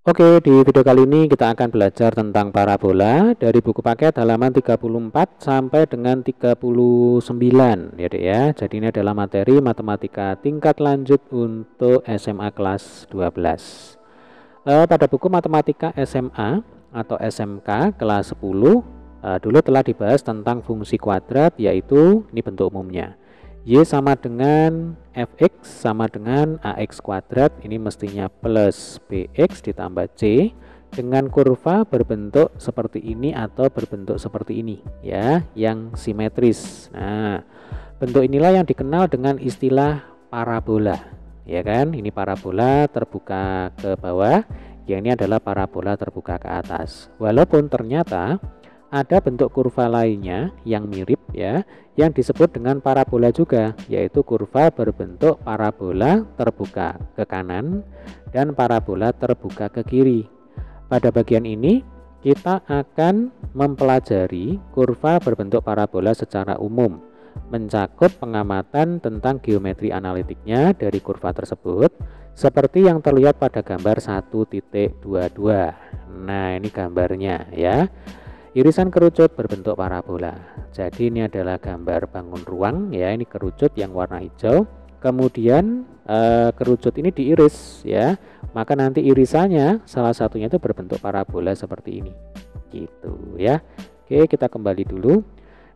Oke, di video kali ini kita akan belajar tentang parabola dari buku paket halaman 34 sampai dengan 39 ya Dek ya. Jadi ini adalah materi matematika tingkat lanjut untuk SMA kelas 12. Pada buku matematika SMA atau SMK kelas 10 dulu telah dibahas tentang fungsi kuadrat, yaitu ini bentuk umumnya. Y sama dengan fx sama dengan ax kuadrat, ini mestinya plus bx ditambah c dengan kurva berbentuk seperti ini atau berbentuk seperti ini ya, yang simetris. Nah, bentuk inilah yang dikenal dengan istilah parabola ya kan. Ini parabola terbuka ke bawah, yang ini adalah parabola terbuka ke atas. Walaupun ternyata ada bentuk kurva lainnya yang mirip ya, yang disebut dengan parabola juga, yaitu kurva berbentuk parabola terbuka ke kanan dan parabola terbuka ke kiri. Pada bagian ini kita akan mempelajari kurva berbentuk parabola secara umum, mencakup pengamatan tentang geometri analitiknya dari kurva tersebut, seperti yang terlihat pada gambar 1.22. Nah, ini gambarnya ya. Irisan kerucut berbentuk parabola. Jadi ini adalah gambar bangun ruang ya, ini kerucut yang warna hijau. Kemudian kerucut ini diiris ya, maka nanti irisannya salah satunya itu berbentuk parabola seperti ini. Gitu ya. Oke, kita kembali dulu.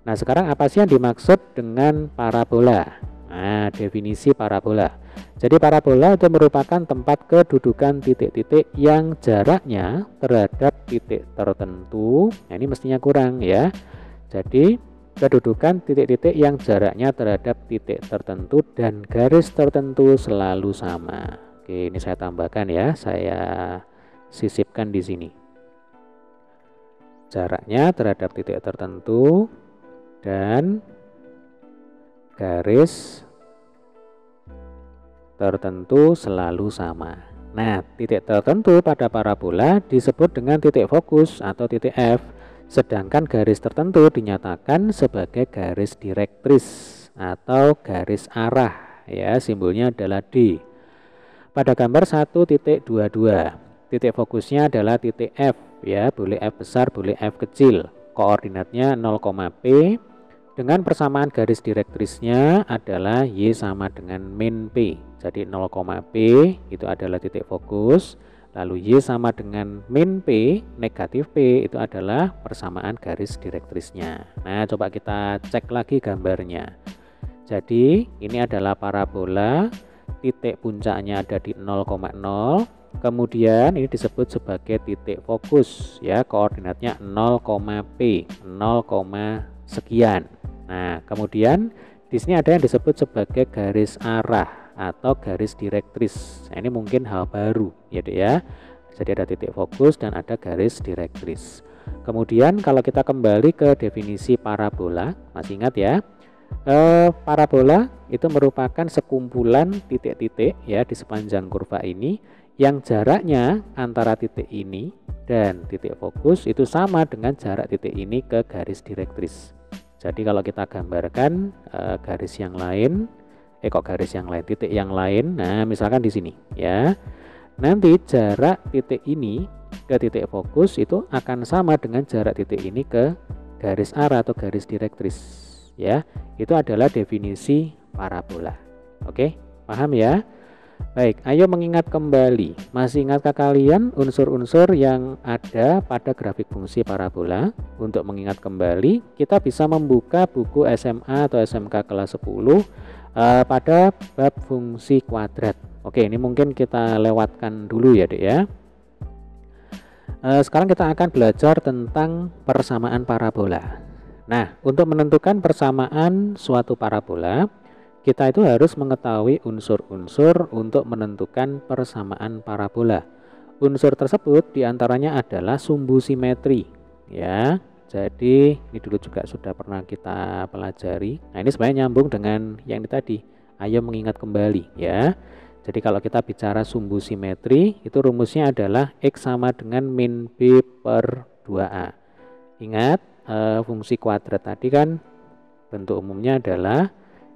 Nah, sekarang apa sih yang dimaksud dengan parabola? Nah, definisi parabola. Jadi parabola itu merupakan tempat kedudukan titik-titik yang jaraknya terhadap titik tertentu. Nah, ini mestinya kurang ya. Jadi kedudukan titik-titik yang jaraknya terhadap titik tertentu dan garis tertentu selalu sama. Oke, ini saya tambahkan ya, saya sisipkan di sini. Jaraknya terhadap titik tertentu dan garis tertentu selalu sama. Nah, titik tertentu pada parabola disebut dengan titik fokus atau titik F, sedangkan garis tertentu dinyatakan sebagai garis direktris atau garis arah ya, simbolnya adalah D. Pada gambar 1.22, titik fokusnya adalah titik F ya, boleh F besar, boleh F kecil. Koordinatnya 0,P. Dengan persamaan garis direktrisnya adalah Y sama dengan min P. Jadi 0,P itu adalah titik fokus, lalu Y sama dengan min P negatif P itu adalah persamaan garis direktrisnya. Nah, coba kita cek lagi gambarnya. Jadi ini adalah parabola, titik puncaknya ada di 0,0. Kemudian ini disebut sebagai titik fokus ya, koordinatnya 0,P, 0, sekian. Nah, kemudian di sini ada yang disebut sebagai garis arah atau garis direktris. Nah, ini mungkin hal baru ya Dek ya. Jadi ada titik fokus dan ada garis direktris. Kemudian kalau kita kembali ke definisi parabola, masih ingat ya? Parabola itu merupakan sekumpulan titik-titik ya di sepanjang kurva ini, yang jaraknya antara titik ini dan titik fokus itu sama dengan jarak titik ini ke garis direktris. Jadi kalau kita gambarkan garis yang lain, titik yang lain, nah misalkan di sini ya, nanti jarak titik ini ke titik fokus itu akan sama dengan jarak titik ini ke garis arah atau garis direktris ya. Itu adalah definisi parabola. Oke, paham ya? Baik, ayo mengingat kembali. Masih ingatkah kalian unsur-unsur yang ada pada grafik fungsi parabola? Untuk mengingat kembali, kita bisa membuka buku SMA atau SMK kelas 10 pada bab fungsi kuadrat. Oke, ini mungkin kita lewatkan dulu ya Dek ya. Sekarang kita akan belajar tentang persamaan parabola. Nah, untuk menentukan persamaan suatu parabola, kita itu harus mengetahui unsur-unsur untuk menentukan persamaan parabola. Unsur tersebut diantaranya adalah sumbu simetri ya. Jadi ini dulu juga sudah pernah kita pelajari. Nah, ini sebenarnya nyambung dengan yang ini tadi. Ayo mengingat kembali ya. Jadi kalau kita bicara sumbu simetri, itu rumusnya adalah X sama dengan min B per 2A. Ingat fungsi kuadrat tadi kan bentuk umumnya adalah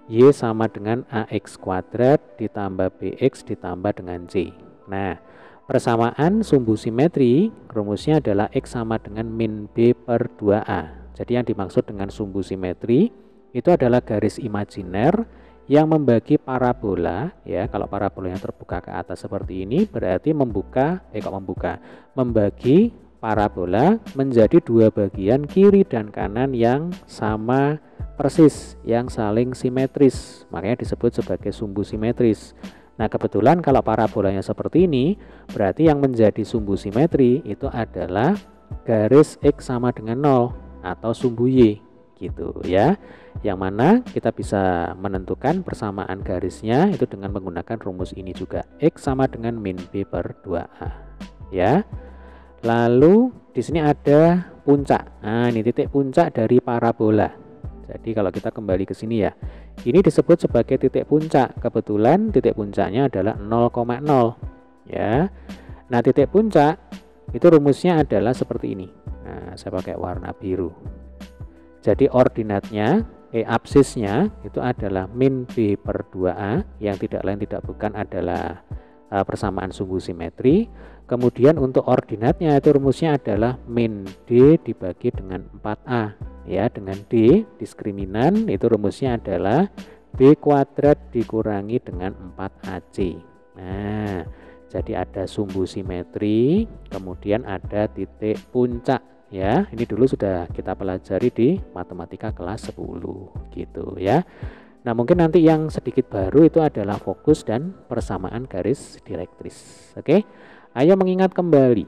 Y sama dengan AX kuadrat ditambah BX ditambah dengan C. Nah, Persamaan sumbu simetri rumusnya adalah X sama dengan min B per 2A. Jadi yang dimaksud dengan sumbu simetri itu adalah garis imajiner yang membagi parabola, ya. Kalau parabolanya terbuka ke atas seperti ini berarti membagi parabola menjadi dua bagian kiri dan kanan yang sama persis, yang saling simetris. Makanya disebut sebagai sumbu simetris. Nah, kebetulan kalau parabolanya seperti ini, berarti yang menjadi sumbu simetri itu adalah garis X sama dengan 0 atau sumbu Y, gitu ya. Yang mana kita bisa menentukan persamaan garisnya itu dengan menggunakan rumus ini juga. X sama dengan min B per 2A, ya. Lalu di sini ada puncak. Nah, ini titik puncak dari parabola. Jadi kalau kita kembali ke sini ya, ini disebut sebagai titik puncak. Kebetulan titik puncaknya adalah 0,0, ya. Nah, titik puncak itu rumusnya adalah seperti ini. Nah, saya pakai warna biru. Jadi ordinatnya, absisnya itu adalah min B per 2A, yang tidak lain tidak bukan adalah persamaan sumbu simetri. Kemudian untuk ordinatnya itu rumusnya adalah min D dibagi dengan 4A. Ya, dengan D diskriminan itu rumusnya adalah B kuadrat dikurangi dengan 4AC. Nah, jadi ada sumbu simetri, kemudian ada titik puncak, ya. Ini dulu sudah kita pelajari di matematika kelas 10 gitu ya. Nah, mungkin nanti yang sedikit baru itu adalah fokus dan persamaan garis direktris. Oke. Ayo mengingat kembali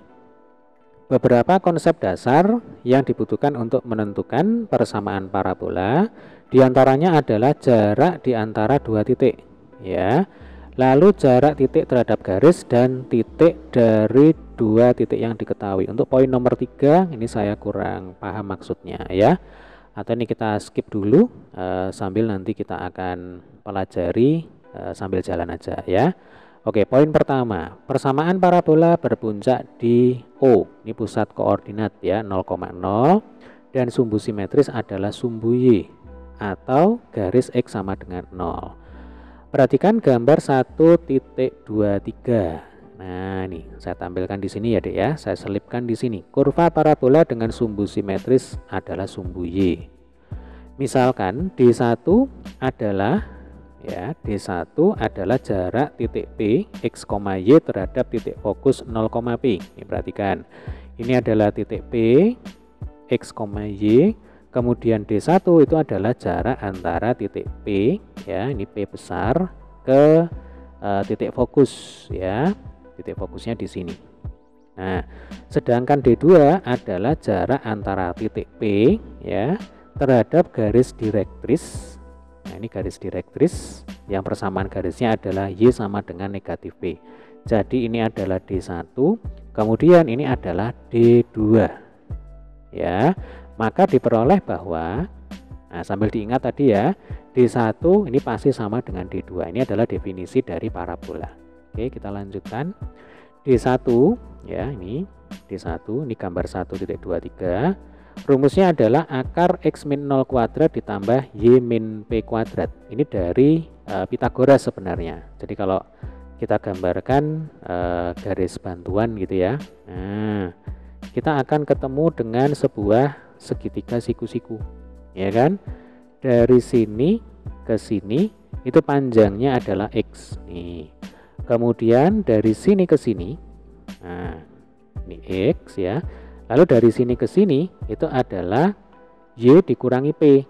beberapa konsep dasar yang dibutuhkan untuk menentukan persamaan parabola. Di antaranya adalah jarak di antara dua titik, ya. Lalu jarak titik terhadap garis dan titik dari dua titik yang diketahui. Untuk poin nomor 3 ini saya kurang paham maksudnya, ya. Atau ini kita skip dulu sambil nanti kita akan pelajari sambil jalan aja, ya. Oke, poin pertama, persamaan parabola berpuncak di O. Ini pusat koordinat, ya, 0,0, dan sumbu simetris adalah sumbu Y atau garis X sama dengan 0. Perhatikan gambar 1.23. Nah, nih saya tampilkan di sini ya, Dek, ya. Saya selipkan di sini. Kurva parabola dengan sumbu simetris adalah sumbu Y. Misalkan D1 adalah, ya, D1 adalah jarak titik P X, Y terhadap titik fokus 0,P. Ini perhatikan. Ini adalah titik P X, Y. Kemudian D1 itu adalah jarak antara titik P, ya, ini P besar ke titik fokus, ya. Titik fokusnya di sini. Nah, sedangkan D2 adalah jarak antara titik P, ya, terhadap garis direktris. Nah, ini garis direktris yang persamaan garisnya adalah Y sama dengan negatif P. Jadi ini adalah D1, kemudian ini adalah D2. Ya, maka diperoleh bahwa, nah, sambil diingat tadi ya, D1 ini pasti sama dengan D2. Ini adalah definisi dari parabola. Oke, kita lanjutkan. D1, ya, ini D1, ini gambar 1.23. Rumusnya adalah akar X min 0 kuadrat ditambah Y min P kuadrat. Ini dari Pitagoras sebenarnya. Jadi kalau kita gambarkan garis bantuan gitu ya. Nah, kita akan ketemu dengan sebuah segitiga siku-siku, ya kan? Dari sini ke sini itu panjangnya adalah X nih. Kemudian dari sini ke sini, nah, ini X, ya. Lalu dari sini ke sini itu adalah Y dikurangi P,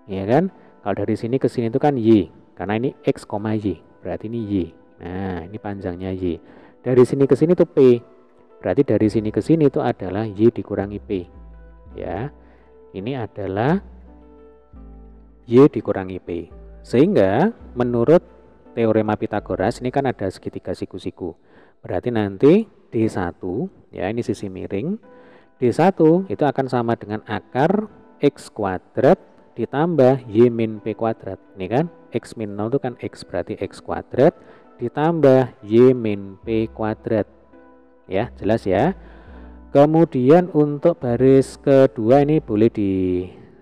ya kan? Kalau dari sini ke sini itu kan Y, karena ini X, Y, berarti ini Y. Nah, ini panjangnya Y. Dari sini ke sini itu P, berarti dari sini ke sini itu adalah Y dikurangi P, ya. Ini adalah Y dikurangi P. Sehingga menurut teorema Pitagoras ini kan ada segitiga siku-siku. Berarti nanti D1, ya, ini sisi miring. D1 itu akan sama dengan akar X kuadrat ditambah Y min P kuadrat. Ini kan X min 0 itu kan X, berarti X kuadrat ditambah Y min P kuadrat. Ya, jelas ya. Kemudian untuk baris kedua ini boleh di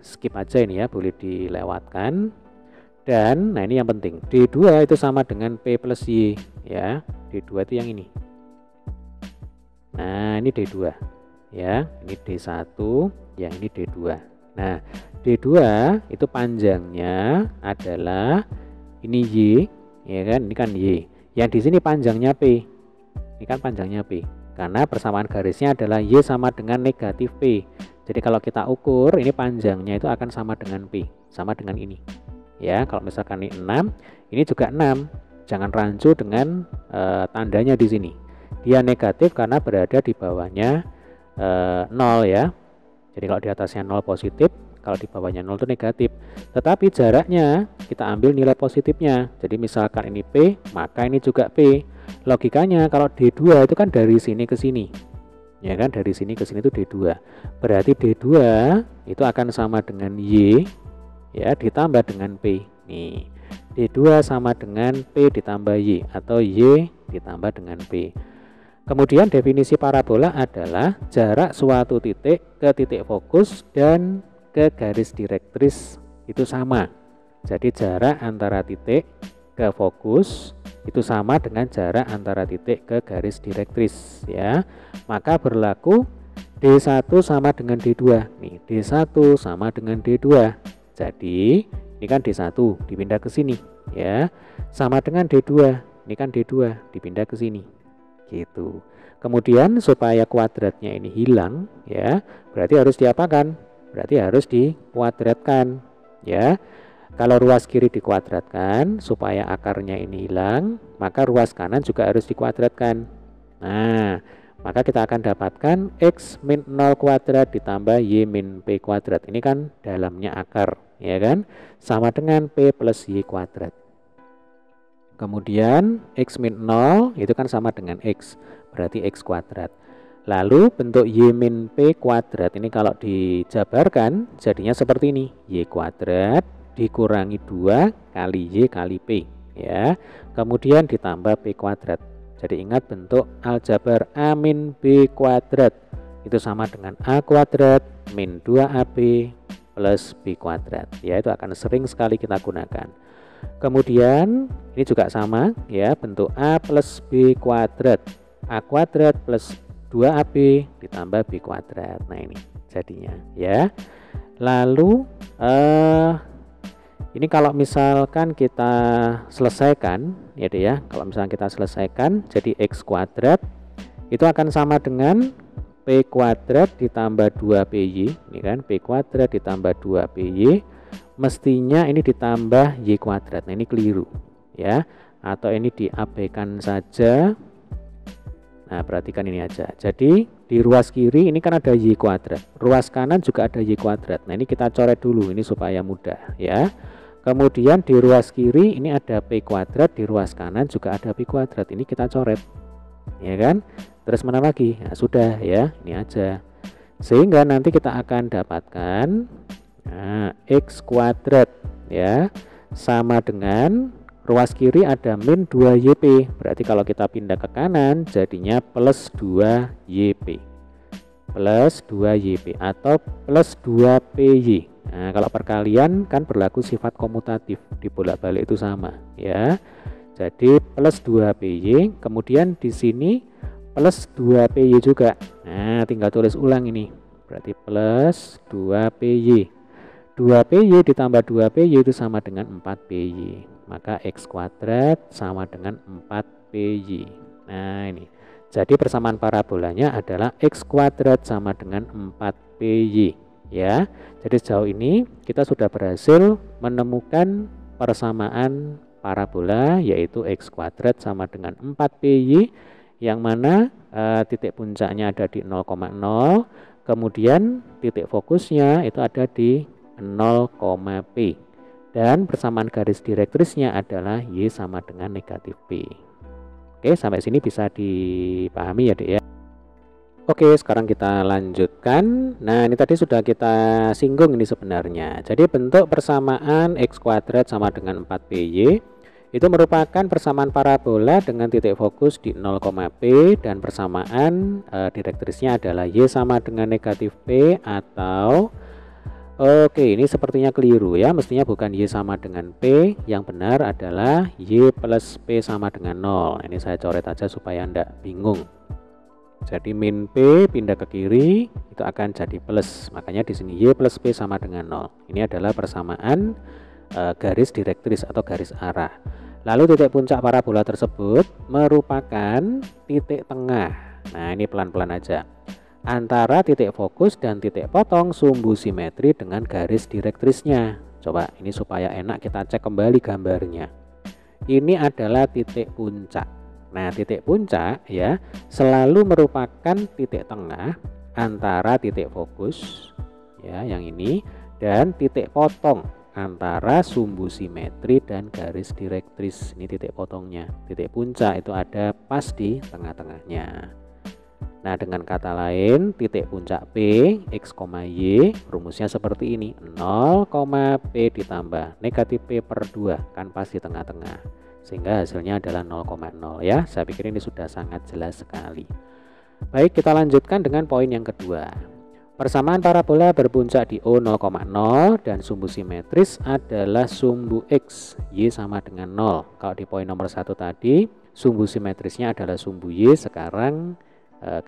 skip aja ini ya, boleh dilewatkan. Dan nah ini yang penting, D2 itu sama dengan P plus Y, ya. D2 itu yang ini. Nah, ini D2 ya, ini D1, yang ini D2. Nah, D2 itu panjangnya adalah ini Y, ya kan? Ini kan Y. Yang di sini panjangnya P. Ini kan panjangnya P. Karena persamaan garisnya adalah Y sama dengan negatif P. Jadi kalau kita ukur, ini panjangnya itu akan sama dengan P, sama dengan ini. Ya, kalau misalkan ini 6, ini juga 6. Jangan rancu dengan tandanya di sini. Dia negatif karena berada di bawahnya 0 ya. Jadi kalau di atasnya 0 positif, kalau di bawahnya 0 itu negatif. Tetapi jaraknya kita ambil nilai positifnya. Jadi misalkan ini P, maka ini juga P. Logikanya kalau D2 itu kan dari sini ke sini. Ya kan, dari sini ke sini itu D2. Berarti D2 itu akan sama dengan Y ya ditambah dengan P. Nih. D2 sama dengan P ditambah Y atau Y ditambah dengan P. Kemudian definisi parabola adalah jarak suatu titik ke titik fokus dan ke garis direktris itu sama. Jadi jarak antara titik ke fokus itu sama dengan jarak antara titik ke garis direktris ya. Maka berlaku D1 sama dengan D2. Nih, D1 sama dengan D2. Jadi ini kan D1 dipindah ke sini ya. Sama dengan D2. Ini kan D2 dipindah ke sini. Gitu. Kemudian supaya kuadratnya ini hilang ya, berarti harus diapakan? Berarti harus dikuadratkan ya. Kalau ruas kiri dikuadratkan supaya akarnya ini hilang, maka ruas kanan juga harus dikuadratkan. Nah, maka kita akan dapatkan X min 0 kuadrat ditambah Y min P kuadrat. Ini kan dalamnya akar, ya kan? Sama dengan P plus Y kuadrat. Kemudian X min 0 itu kan sama dengan X, berarti X kuadrat. Lalu bentuk Y min P kuadrat ini kalau dijabarkan jadinya seperti ini. Y kuadrat dikurangi 2 kali Y kali P ya. Kemudian ditambah P kuadrat. Jadi ingat bentuk aljabar A min B kuadrat itu sama dengan A kuadrat min 2AB plus B kuadrat. Ya, itu akan sering sekali kita gunakan. Kemudian ini juga sama ya, bentuk A plus B kuadrat. A kuadrat plus 2AB ditambah B kuadrat. Nah, ini jadinya ya. Lalu ini kalau misalkan kita selesaikan ya deh ya, kalau misalkan kita selesaikan jadi X kuadrat itu akan sama dengan P kuadrat ditambah 2PY. Ini kan P kuadrat ditambah 2PY, mestinya ini ditambah Y kuadrat. Nah, ini keliru ya, atau ini diabaikan saja. Nah, perhatikan ini aja. Jadi di ruas kiri ini kan ada Y kuadrat, ruas kanan juga ada Y kuadrat. Nah, ini kita coret dulu ini supaya mudah ya. Kemudian di ruas kiri ini ada P kuadrat, di ruas kanan juga ada P kuadrat. Ini kita coret, ya kan? Terus mana lagi? Nah, sudah ya, ini aja. Sehingga nanti kita akan dapatkan X kuadrat ya sama dengan ruas kiri ada min 2YP. Berarti kalau kita pindah ke kanan jadinya plus 2YP. Plus 2YP atau plus 2PY. Nah, kalau perkalian kan berlaku sifat komutatif, dibolak-balik itu sama ya. Jadi plus 2PY, kemudian di sini plus 2PY juga. Nah, tinggal tulis ulang ini. Berarti plus 2PY. 2PY ditambah 2PY itu sama dengan 4PY. Maka X kuadrat sama dengan 4PY. Nah, ini. Jadi persamaan parabolanya adalah X kuadrat sama dengan 4PY. Ya, jadi sejauh ini kita sudah berhasil menemukan persamaan parabola yaitu X kuadrat sama dengan 4PY, yang mana titik puncaknya ada di 0,0, kemudian titik fokusnya itu ada di 0,P, dan persamaan garis direktrisnya adalah Y sama dengan negatif P. Oke, sampai sini bisa dipahami ya, Dek ya. Oke, sekarang kita lanjutkan. Nah, ini tadi sudah kita singgung ini sebenarnya. Jadi bentuk persamaan X kuadrat sama dengan 4PY itu merupakan persamaan parabola dengan titik fokus di 0,P, dan persamaan direktrisnya adalah Y sama dengan negatif P atau ini sepertinya keliru ya, mestinya bukan Y sama dengan P, yang benar adalah Y plus P sama dengan 0. Ini saya coret aja supaya Anda bingung. Jadi min P pindah ke kiri itu akan jadi plus. Makanya di sini Y plus P sama dengan 0. Ini adalah persamaan garis direktris atau garis arah. Lalu titik puncak parabola tersebut merupakan titik tengah. Nah, ini pelan-pelan aja. Antara titik fokus dan titik potong sumbu simetri dengan garis direktrisnya. Coba ini supaya enak kita cek kembali gambarnya. Ini adalah titik puncak. Nah, titik puncak ya selalu merupakan titik tengah antara titik fokus ya yang ini dan titik potong antara sumbu simetri dan garis direktris. Ini titik potongnya. Titik puncak itu ada pas di tengah-tengahnya. Nah, dengan kata lain, titik puncak P X, Y rumusnya seperti ini. 0, P ditambah negatif P per 2 kan pas di tengah-tengah. Sehingga hasilnya adalah 0,0 ya. Saya pikir ini sudah sangat jelas sekali. Baik, kita lanjutkan dengan poin yang kedua. Persamaan parabola berpuncak di O 0,0 dan sumbu simetris adalah sumbu X, Y sama dengan 0. Kalau di poin nomor 1 tadi, sumbu simetrisnya adalah sumbu Y, sekarang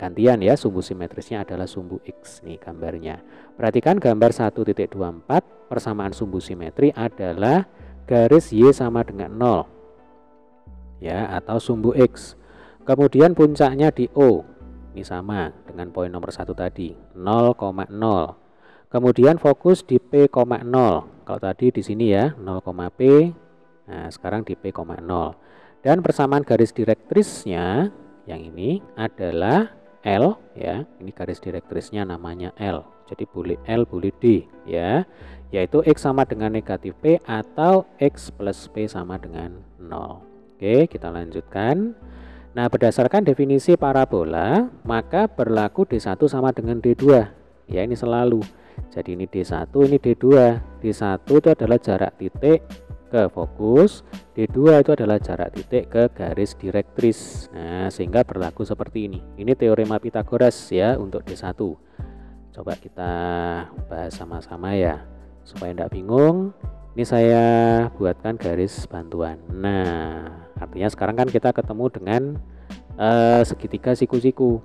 gantian ya, sumbu simetrisnya adalah sumbu X. Nih gambarnya. Perhatikan gambar 1.24, persamaan sumbu simetri adalah garis Y sama dengan 0. Ya, atau sumbu X. Kemudian puncaknya di O. Ini sama dengan poin nomor 1 tadi, 0,0. Kemudian fokus di P,0. Kalau tadi di sini ya, 0,P. Nah, sekarang di P,0. Dan persamaan garis direktrisnya yang ini adalah L ya. Ini garis direktrisnya namanya L. Jadi boleh L, boleh D ya. Yaitu X sama dengan negatif P atau X plus P sama dengan 0. Oke, kita lanjutkan. Nah, berdasarkan definisi parabola, maka berlaku D1 sama dengan D2. Ya, ini selalu. Jadi ini D1, ini D2. D1 itu adalah jarak titik ke fokus, D2 itu adalah jarak titik ke garis direktris. Nah, sehingga berlaku seperti ini. Ini teorema Pythagoras ya untuk D1. Coba kita bahas sama-sama ya, supaya tidak bingung. Ini saya buatkan garis bantuan. Nah, artinya sekarang kan kita ketemu dengan segitiga siku-siku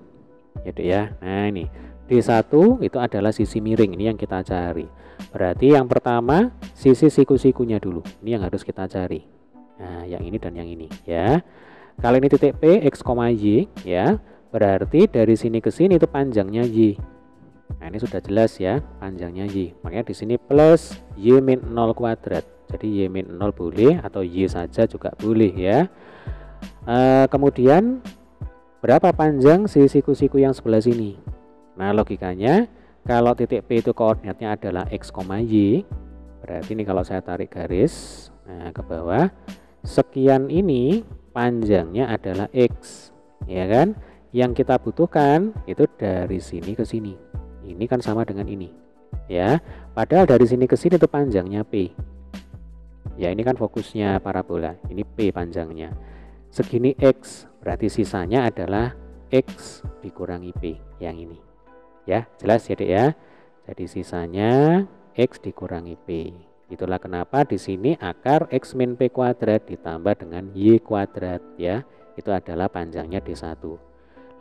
ya Dek ya. Nah, ini D1 itu adalah sisi miring, ini yang kita cari. Berarti yang pertama sisi siku-sikunya dulu, ini yang harus kita cari. Nah, yang ini dan yang ini ya. Kalau ini titik P X, Y ya, berarti dari sini ke sini itu panjangnya Y. Nah, ini sudah jelas ya, panjangnya Y. Makanya di sini plus Y min 0 kuadrat. Jadi Y min 0 boleh atau Y saja juga boleh ya. Kemudian berapa panjang si siku-siku yang sebelah sini? Nah, logikanya kalau titik P itu koordinatnya adalah X, Y, berarti ini kalau saya tarik garis ke bawah, sekian ini panjangnya adalah X, ya kan? Yang kita butuhkan itu dari sini ke sini. Ini kan sama dengan ini, ya. Padahal dari sini ke sini itu panjangnya P. Ya, ini kan fokusnya parabola. Ini P panjangnya. Segini X, berarti sisanya adalah X dikurangi P yang ini. Ya, jelas ya Dek ya. Jadi sisanya X dikurangi P. Itulah kenapa di sini akar X min P kuadrat ditambah dengan Y kuadrat ya. Itu adalah panjangnya D1.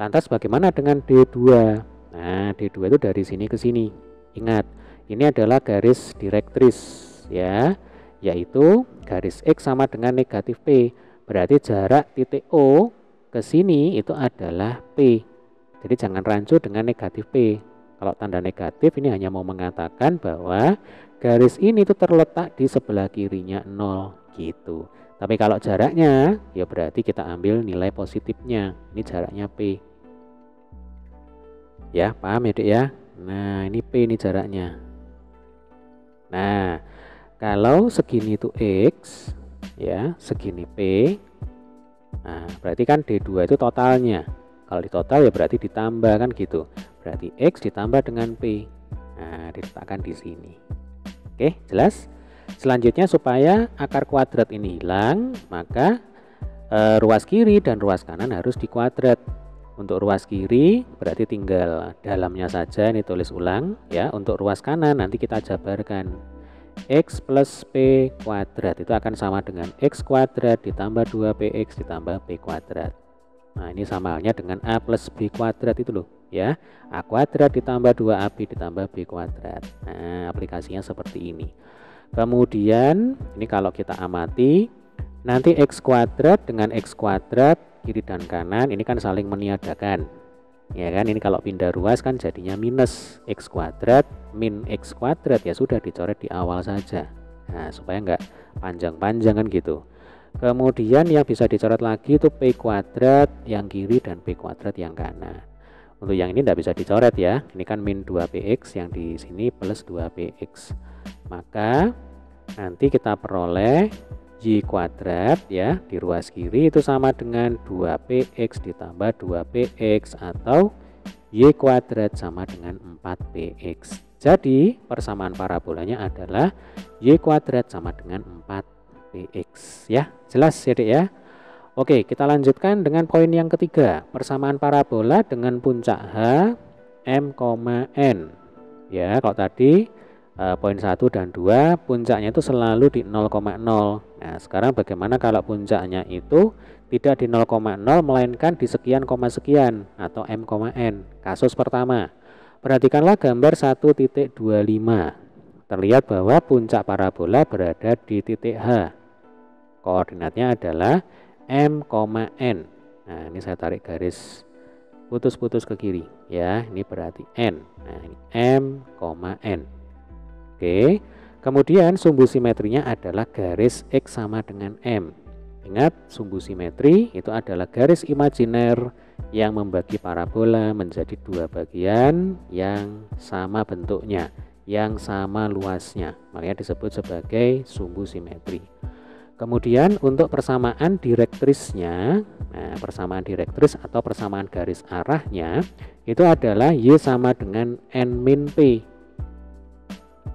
Lantas bagaimana dengan D2? Nah, D2 itu dari sini ke sini. Ingat, ini adalah garis direktris ya, yaitu garis X sama dengan negatif P. Berarti jarak titik O ke sini itu adalah P. Jadi jangan rancu dengan negatif P. Kalau tanda negatif ini hanya mau mengatakan bahwa garis ini itu terletak di sebelah kirinya 0 gitu. Tapi kalau jaraknya ya berarti kita ambil nilai positifnya. Ini jaraknya P. Ya, paham ya Dek ya? Nah, ini P ini jaraknya. Nah, kalau segini itu X ya, segini P. Nah, berarti kan D2 itu totalnya. Kalau di total ya berarti ditambah kan gitu. Berarti X ditambah dengan P. Nah, diletakkan di sini. Oke, jelas? Selanjutnya supaya akar kuadrat ini hilang, maka ruas kiri dan ruas kanan harus dikuadrat. Untuk ruas kiri berarti tinggal dalamnya saja, ini tulis ulang ya. Untuk ruas kanan nanti kita jabarkan. X plus P kuadrat itu akan sama dengan X kuadrat ditambah 2PX ditambah P kuadrat. Nah, ini sama halnya dengan A plus B kuadrat itu loh ya. A kuadrat ditambah 2AB ditambah B kuadrat. Nah, aplikasinya seperti ini. Kemudian ini kalau kita amati, nanti X kuadrat dengan X kuadrat kiri dan kanan ini kan saling meniadakan. Ya kan, ini kalau pindah ruas kan jadinya minus X kuadrat min X kuadrat, ya sudah dicoret di awal saja. Nah, supaya nggak panjang-panjang kan gitu. Kemudian yang bisa dicoret lagi itu P kuadrat yang kiri dan P kuadrat yang kanan. Untuk yang ini tidak bisa dicoret ya. Ini kan min 2px, yang di sini plus 2px. Maka nanti kita peroleh Y kuadrat ya di ruas kiri itu sama dengan 2px ditambah 2px atau Y kuadrat sama dengan 4px. Jadi persamaan parabolanya adalah Y kuadrat sama dengan 4px ya. Jelas ya Dek ya. Oke, kita lanjutkan dengan poin yang ketiga, persamaan parabola dengan puncak H M, N. Ya, kalau tadi poin 1 dan 2 puncaknya itu selalu di 0,0. Nah, sekarang bagaimana kalau puncaknya itu tidak di 0,0 melainkan di sekian koma sekian atau M, N. Kasus pertama, perhatikanlah gambar 1.25. Terlihat bahwa puncak parabola berada di titik H. Koordinatnya adalah M, N. Nah, ini saya tarik garis putus-putus ke kiri ya. Ini berarti N. Nah, ini M, N. Oke. Kemudian sumbu simetrinya adalah garis X sama dengan M. Ingat, sumbu simetri itu adalah garis imajiner yang membagi parabola menjadi dua bagian yang sama bentuknya, yang sama luasnya. Makanya disebut sebagai sumbu simetri. Kemudian untuk persamaan direktrisnya, nah persamaan direktris atau persamaan garis arahnya itu adalah Y sama dengan N min P.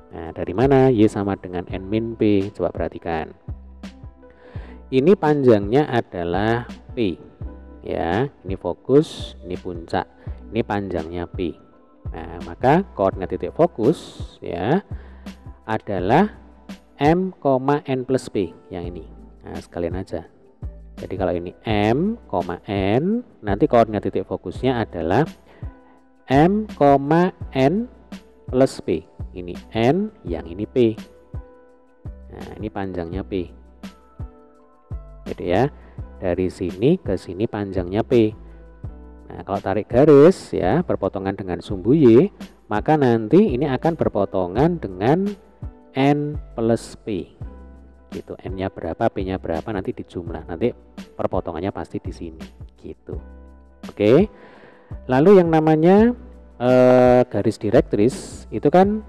Nah, dari mana Y sama dengan N min P? Coba perhatikan. Ini panjangnya adalah P. Ya, ini fokus, ini puncak, ini panjangnya P. Nah, maka koordinat titik fokus ya adalah M, N plus P yang ini. Nah, sekalian aja. Jadi kalau ini M, N, nanti koordinat titik fokusnya adalah M, N plus P. Ini N, yang ini P. Nah, ini panjangnya P. Jadi ya, dari sini ke sini panjangnya P. Nah, kalau tarik garis ya, berpotongan dengan sumbu Y, maka nanti ini akan berpotongan dengan N plus P gitu. N-nya berapa, P-nya berapa, nanti dijumlah. Nanti perpotongannya pasti di sini gitu. Oke. Lalu yang namanya garis direktris itu kan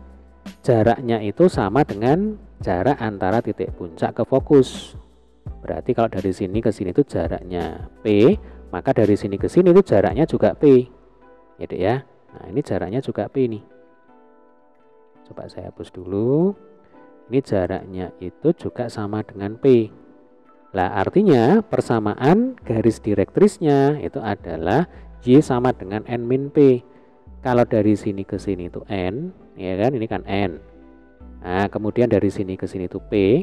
jaraknya itu sama dengan jarak antara titik puncak ke fokus. Berarti kalau dari sini ke sini itu jaraknya P, maka dari sini ke sini itu jaraknya juga P. Ya Dek ya. Nah, ini jaraknya juga P nih. Coba saya hapus dulu. Ini jaraknya itu juga sama dengan P. Lah artinya persamaan garis direktrisnya itu adalah Y sama dengan N min P. Kalau dari sini ke sini itu N, ya kan, ini kan N. Nah, kemudian dari sini ke sini itu P.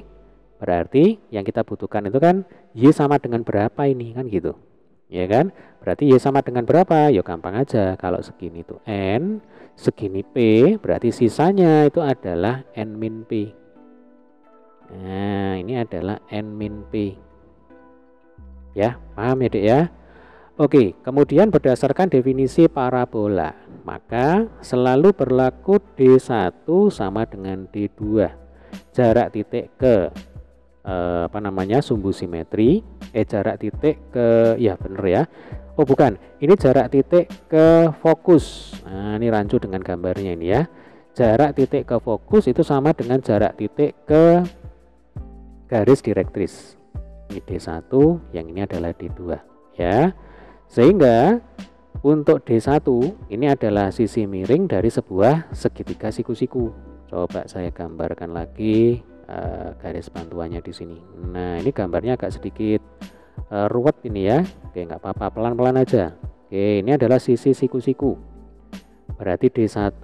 Berarti yang kita butuhkan itu kan Y sama dengan berapa ini kan gitu. Ya kan? Berarti Y sama dengan berapa? Ya gampang aja. Kalau segini itu N, segini P, berarti sisanya itu adalah N min P. Nah, ini adalah N min P. Ya, paham ya Dek ya? Oke, kemudian berdasarkan definisi parabola, maka selalu berlaku D1 sama dengan D2. Jarak titik ke sumbu simetri, jarak titik ke, ya bener ya. Oh bukan, ini jarak titik ke fokus. Nah, ini rancu dengan gambarnya ini ya. Jarak titik ke fokus itu sama dengan jarak titik ke garis direktris. Ini D1, yang ini adalah D2 ya. Sehingga untuk D1 ini adalah sisi miring dari sebuah segitiga siku-siku. Coba saya gambarkan lagi garis bantuannya di sini. Nah, ini gambarnya agak sedikit ruwet ini ya. Oke, nggak apa-apa, pelan-pelan aja. Oke, ini adalah sisi siku-siku. Berarti D1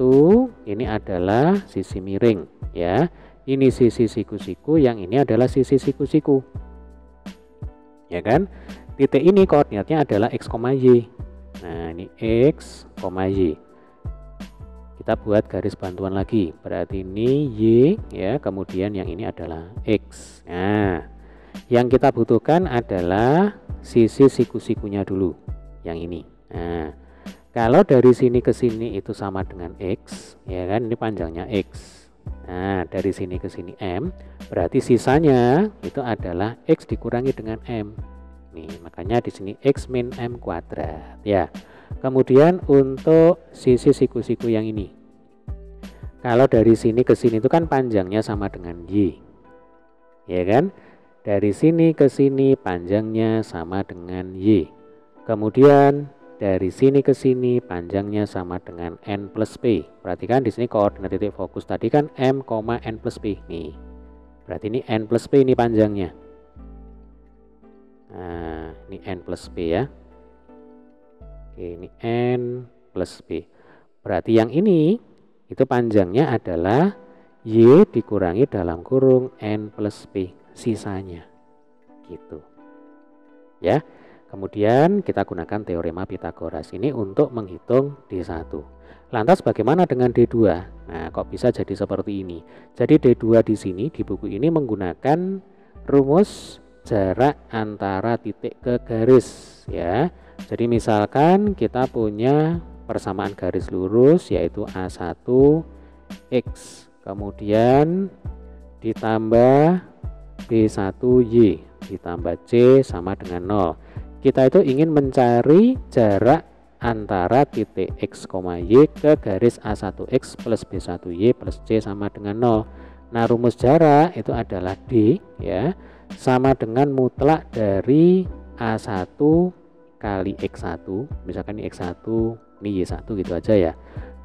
ini adalah sisi miring ya. Ini sisi siku-siku, yang ini adalah sisi siku-siku. Ya kan? titik ini koordinatnya adalah X, Y. Nah ini X, Y. Kita buat garis bantuan lagi, berarti ini Y ya, kemudian yang ini adalah X. Nah yang kita butuhkan adalah sisi siku-sikunya dulu, yang ini. Nah kalau dari sini ke sini itu sama dengan X ya kan, ini panjangnya X. Nah dari sini ke sini M, berarti sisanya itu adalah X dikurangi dengan M. Nih makanya di sini X min M kuadrat ya. Kemudian untuk sisi siku-siku yang ini, kalau dari sini ke sini itu kan panjangnya sama dengan Y ya kan, dari sini ke sini panjangnya sama dengan Y. Kemudian dari sini ke sini panjangnya sama dengan N plus P. Perhatikan di sini koordinat titik fokus tadi kan M, N plus P. Nih berarti ini N plus P ini panjangnya. Nah ini N plus P ya. Oke ini N plus P. Berarti yang ini itu panjangnya adalah Y dikurangi dalam kurung N plus P sisanya gitu ya. Kemudian kita gunakan teorema Pitagoras ini untuk menghitung D1. Lantas bagaimana dengan D2? Nah kok bisa jadi seperti ini? Jadi D2 di sini di buku ini menggunakan rumus jarak antara titik ke garis ya. Jadi misalkan kita punya persamaan garis lurus yaitu A1X, kemudian ditambah B1Y ditambah C sama dengan 0. Kita itu ingin mencari jarak antara titik X, Y ke garis A1X plus B1Y plus C sama dengan 0. Nah rumus jarak itu adalah D ya, sama dengan mutlak dari A1 kali X1, misalkan ini X1 ini Y1 gitu aja ya,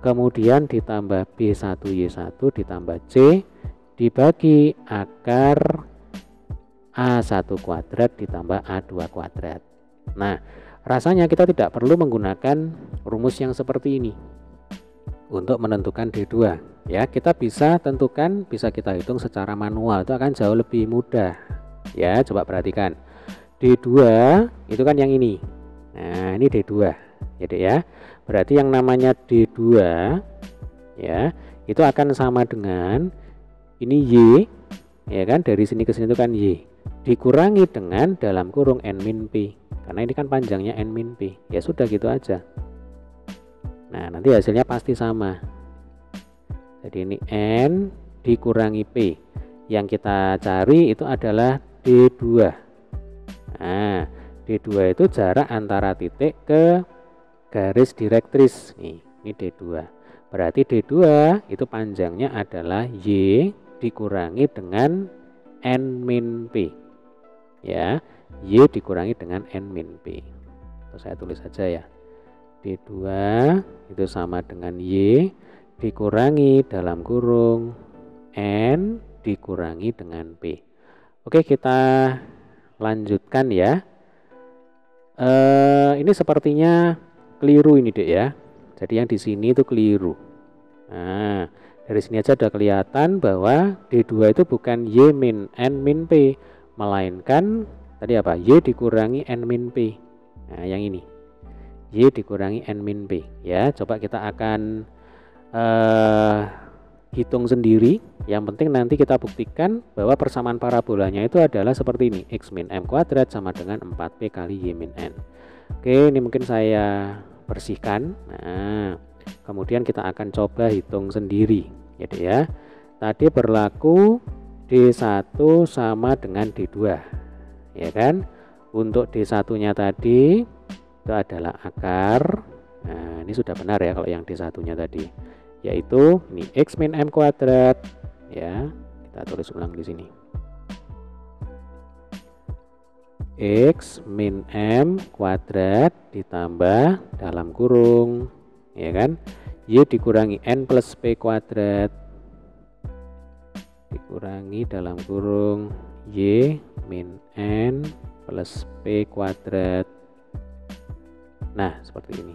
kemudian ditambah B1Y1 ditambah C dibagi akar A1 kuadrat ditambah A2 kuadrat. Nah rasanya kita tidak perlu menggunakan rumus yang seperti ini untuk menentukan D2 ya. Kita bisa tentukan, bisa kita hitung secara manual, itu akan jauh lebih mudah ya. Coba perhatikan D2 itu kan yang ini. Nah ini D2 jadi ya, berarti yang namanya D2 ya itu akan sama dengan ini Y ya kan, dari sini ke sini itu kan Y dikurangi dengan dalam kurung N min P, karena ini kan panjangnya N min P. Ya sudah gitu aja. Nah nanti hasilnya pasti sama. Jadi ini N dikurangi P, yang kita cari itu adalah D2. Nah D2 itu jarak antara titik ke garis direktris. Nih ini D2, berarti D2 itu panjangnya adalah Y dikurangi dengan N min P ya, Y dikurangi dengan N min P. Terus saya tulis saja ya, D2 itu sama dengan Y dikurangi dalam kurung N dikurangi dengan P. Oke kita lanjutkan ya. Ini sepertinya keliru ini dek ya, jadi yang di sini itu keliru. Nah dari sini aja udah kelihatan bahwa D2 itu bukan Y min N min P, melainkan tadi apa? Y dikurangi N min P. Nah yang ini Y dikurangi N min P ya. Coba kita akan hitung sendiri. Yang penting nanti kita buktikan bahwa persamaan parabolanya itu adalah seperti ini, X min M kuadrat sama dengan 4P kali Y min N. Oke ini mungkin saya bersihkan. Nah kemudian kita akan coba hitung sendiri ya. Tadi berlaku D1 sama dengan D2 ya kan. Untuk D1 nya tadi itu adalah akar. Nah ini sudah benar ya kalau yang D1 nya tadi, yaitu ini X min M kuadrat ya. Kita tulis ulang di sini, X min M kuadrat ditambah dalam kurung ya kan Y dikurangi N plus P kuadrat dikurangi dalam kurung Y min N plus P kuadrat. Nah seperti ini,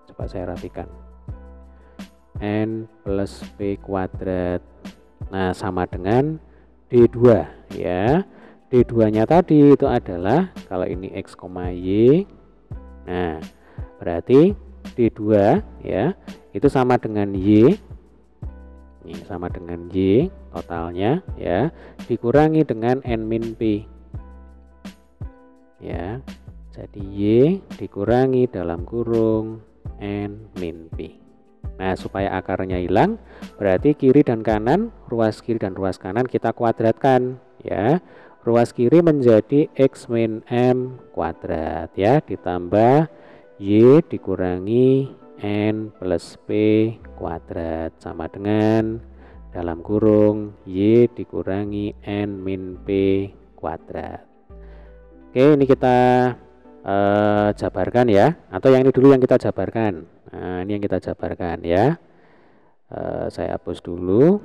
coba saya rapikan, N plus P kuadrat. Nah sama dengan D2 ya. D2 nya tadi itu adalah kalau ini X, Y. Nah, berarti D2 ya itu sama dengan Y. Ini sama dengan Y totalnya ya, dikurangi dengan N min P. Ya. Jadi Y dikurangi dalam kurung N min P. Nah, supaya akarnya hilang, berarti kiri dan kanan, ruas kiri dan ruas kanan kita kuadratkan ya. Ruas kiri menjadi X min M kuadrat ya, ditambah Y dikurangi N plus P kuadrat sama dengan dalam kurung Y dikurangi N min P kuadrat. Oke, ini kita jabarkan ya, atau yang ini dulu yang kita jabarkan. Nah, ini yang kita jabarkan ya. Saya hapus dulu.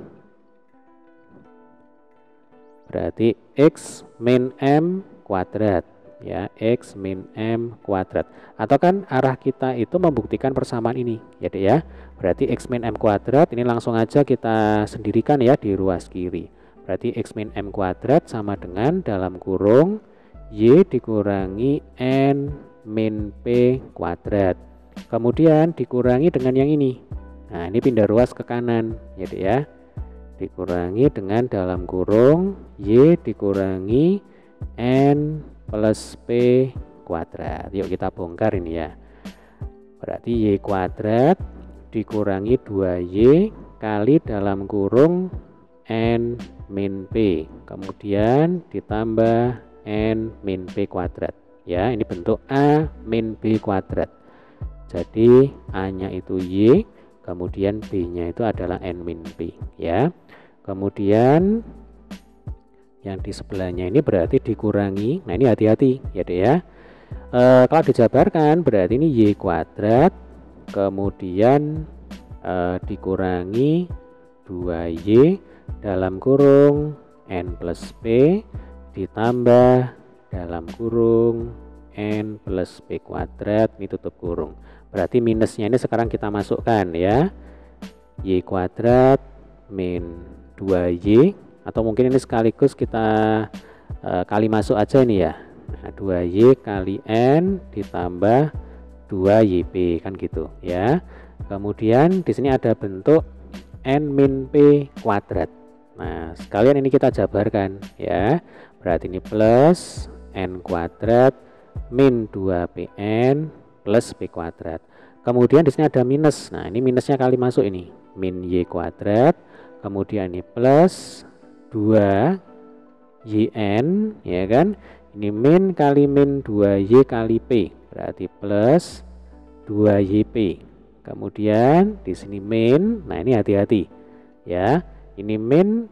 Berarti X min M kuadrat ya, X min M kuadrat. Atau kan arah kita itu membuktikan persamaan ini ya Dek ya. Berarti X min M kuadrat ini langsung aja kita sendirikan ya di ruas kiri. Berarti X min M kuadrat sama dengan dalam kurung Y dikurangi N min P kuadrat. Kemudian dikurangi dengan yang ini. Nah, ini pindah ruas ke kanan ya Dek ya. Dikurangi dengan dalam kurung Y dikurangi N plus P kuadrat. Yuk kita bongkar ini ya. Berarti Y kuadrat dikurangi 2Y kali dalam kurung N min P. Kemudian ditambah N min P kuadrat. Ya, ini bentuk A min B kuadrat. Jadi A-nya itu Y, kemudian B-nya itu adalah N min P ya. Kemudian yang di sebelahnya ini berarti dikurangi. Nah, ini hati-hati ya Dek ya. Kalau dijabarkan berarti ini Y kuadrat kemudian dikurangi 2Y dalam kurung N plus P ditambah dalam kurung N plus P kuadrat, ini tutup kurung. Berarti minusnya ini sekarang kita masukkan ya, Y kuadrat min 2Y, atau mungkin ini sekaligus kita kali masuk aja ini ya. Nah, 2Y kali N ditambah 2YP kan gitu ya. Kemudian di sini ada bentuk N min P kuadrat. Nah, sekalian ini kita jabarkan ya. Berarti ini plus N kuadrat min 2PN plus P kuadrat. Kemudian di sini ada minus. Nah, ini minusnya kali masuk ini. Min Y kuadrat. Kemudian ini plus 2YN ya kan. Ini min kali min 2Y kali P. Berarti plus 2YP. Kemudian di sini min. Nah, ini hati-hati ya. Ini min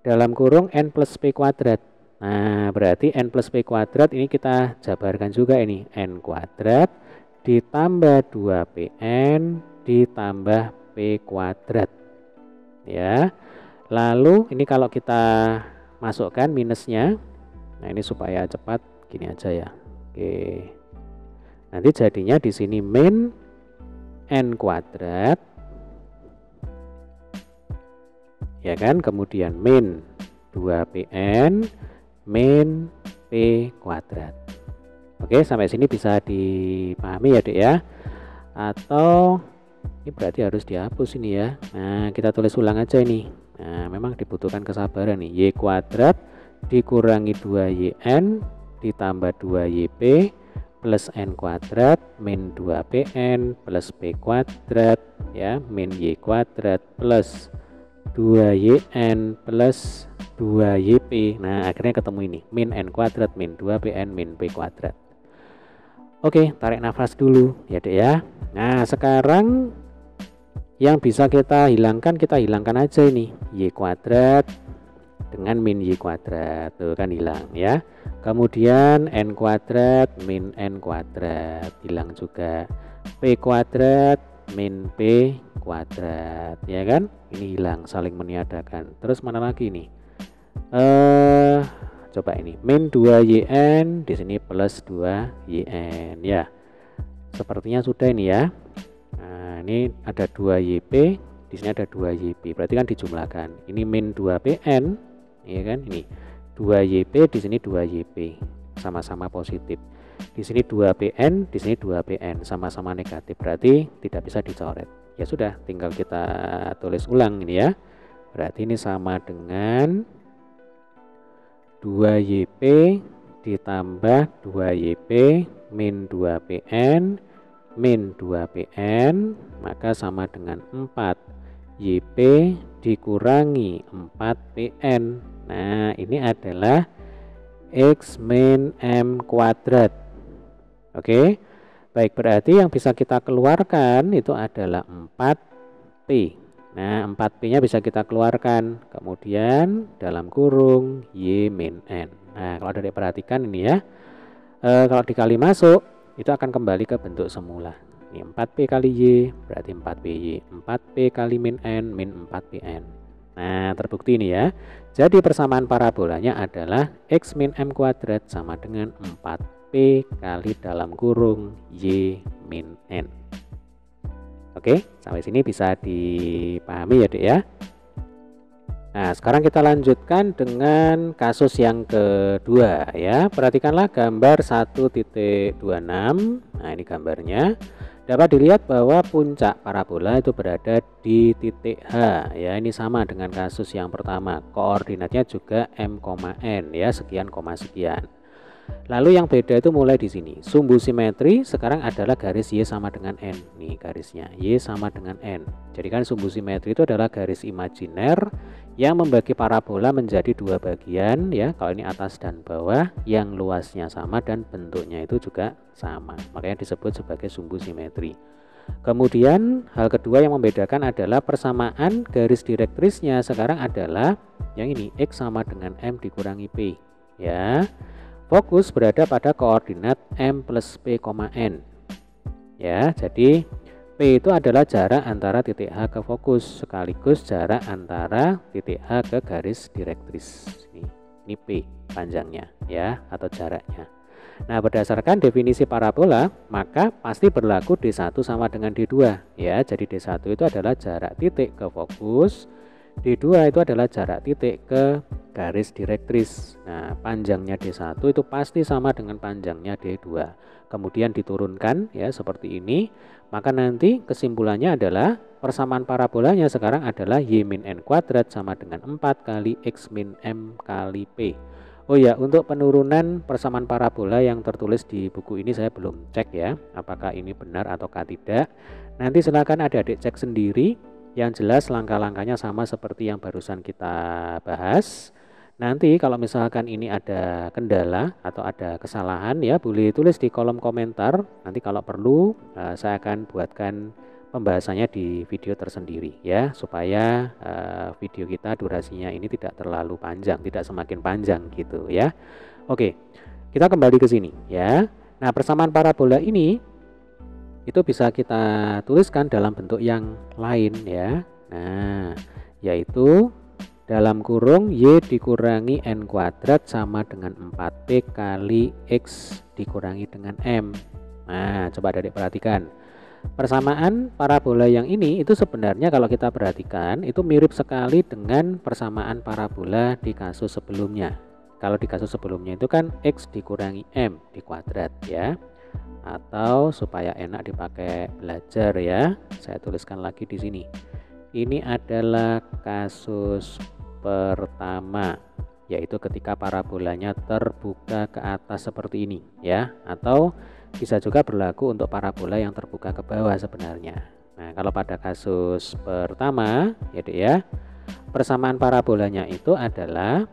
dalam kurung N plus P kuadrat. Nah, berarti N plus P kuadrat ini kita jabarkan juga ini. N kuadrat ditambah 2PN ditambah P kuadrat. Ya. Lalu ini kalau kita masukkan minusnya. Nah, ini supaya cepat gini aja ya. Oke. Nanti jadinya di sini min N kuadrat. Ya kan? Kemudian min 2PN min P kuadrat. Oke, sampai sini bisa dipahami ya Dek ya. Atau ini berarti harus dihapus ini ya. Nah, kita tulis ulang aja ini. Nah, memang dibutuhkan kesabaran nih. Y kuadrat dikurangi 2YN ditambah 2YP plus N kuadrat min 2PN plus P kuadrat ya, min Y kuadrat plus 2YN plus 2YP. Nah, akhirnya ketemu ini, min N kuadrat min 2PN min P kuadrat. Oke, tarik nafas dulu ya Dek ya. Nah, sekarang yang bisa kita hilangkan aja ini, Y kuadrat dengan min Y kuadrat. Tuh kan hilang ya. Kemudian N kuadrat min N kuadrat hilang juga. P kuadrat min P kuadrat ya kan, ini hilang, saling meniadakan. Terus mana lagi nih? Coba ini min 2YN di sini plus 2YN ya. Sepertinya sudah ini ya. Nah, ini ada 2YP, di sini ada 2YP. Berarti kan dijumlahkan. Ini min 2PN ya kan, ini 2YP, di sini 2YP, sama-sama positif. Di sini 2PN, di sini 2PN, sama-sama negatif, berarti tidak bisa dicoret. Ya sudah, tinggal kita tulis ulang ini ya. Berarti ini sama dengan 2YP ditambah 2YP min 2PN min 2PN, maka sama dengan 4YP dikurangi 4PN. Nah, ini adalah X min M kuadrat. Oke, baik, berarti yang bisa kita keluarkan itu adalah 4P. Nah, 4P nya bisa kita keluarkan, kemudian dalam kurung Y min N. Nah, kalau ada perhatikan ini ya, kalau dikali masuk itu akan kembali ke bentuk semula. Ini 4P kali Y berarti 4PY, 4P kali min N min 4PN. Nah, terbukti ini ya. Jadi persamaan parabolanya adalah X min M kuadrat sama dengan 4P kali dalam kurung Y min N. Oke, sampai sini bisa dipahami ya, Dek ya. Nah, sekarang kita lanjutkan dengan kasus yang kedua ya. Perhatikanlah gambar 1.26. Nah, ini gambarnya. Dapat dilihat bahwa puncak parabola itu berada di titik H ya. Ini sama dengan kasus yang pertama. Koordinatnya juga M, N ya, sekian, sekian. Lalu yang beda itu mulai di sini. Sumbu simetri sekarang adalah garis Y sama dengan N. Nih garisnya, Y sama dengan N. Jadi kan sumbu simetri itu adalah garis imajiner yang membagi parabola menjadi dua bagian ya. Kalau ini atas dan bawah, yang luasnya sama dan bentuknya itu juga sama. Makanya disebut sebagai sumbu simetri. Kemudian hal kedua yang membedakan adalah persamaan garis direktrisnya sekarang adalah yang ini, X sama dengan M dikurangi P ya. Fokus berada pada koordinat M plus P, N ya. Jadi P itu adalah jarak antara titik H ke fokus sekaligus jarak antara titik H ke garis direktris. Ini P panjangnya ya, atau jaraknya. Nah, berdasarkan definisi parabola maka pasti berlaku D1 sama dengan D2 ya. Jadi D1 itu adalah jarak titik ke fokus, D2 itu adalah jarak titik ke garis direktris. Nah, panjangnya D1 itu pasti sama dengan panjangnya D2. Kemudian diturunkan ya seperti ini. Maka nanti kesimpulannya adalah persamaan parabolanya sekarang adalah Y min N kuadrat sama dengan 4 kali X min M kali P. Oh ya, untuk penurunan persamaan parabola yang tertulis di buku ini saya belum cek ya, apakah ini benar ataukah tidak. Nanti silakan adik-adik cek sendiri. Yang jelas langkah-langkahnya sama seperti yang barusan kita bahas. Nanti kalau misalkan ini ada kendala atau ada kesalahan ya, boleh tulis di kolom komentar. Nanti kalau perlu saya akan buatkan pembahasannya di video tersendiri ya, supaya video kita durasinya ini tidak terlalu panjang, tidak semakin panjang gitu ya. Oke, kita kembali ke sini ya. Nah, persamaan parabola ini itu bisa kita tuliskan dalam bentuk yang lain ya. Nah, yaitu dalam kurung Y dikurangi N kuadrat sama dengan 4P kali X dikurangi dengan M. Nah, coba adik perhatikan. Persamaan parabola yang ini itu sebenarnya kalau kita perhatikan itu mirip sekali dengan persamaan parabola di kasus sebelumnya. Kalau di kasus sebelumnya itu kan X dikurangi M di kuadrat ya. Atau supaya enak dipakai belajar ya, saya tuliskan lagi di sini. Ini adalah kasus pertama, yaitu ketika parabolanya terbuka ke atas seperti ini ya, atau bisa juga berlaku untuk parabola yang terbuka ke bawah sebenarnya. Nah, kalau pada kasus pertama ya, persamaan parabolanya itu adalah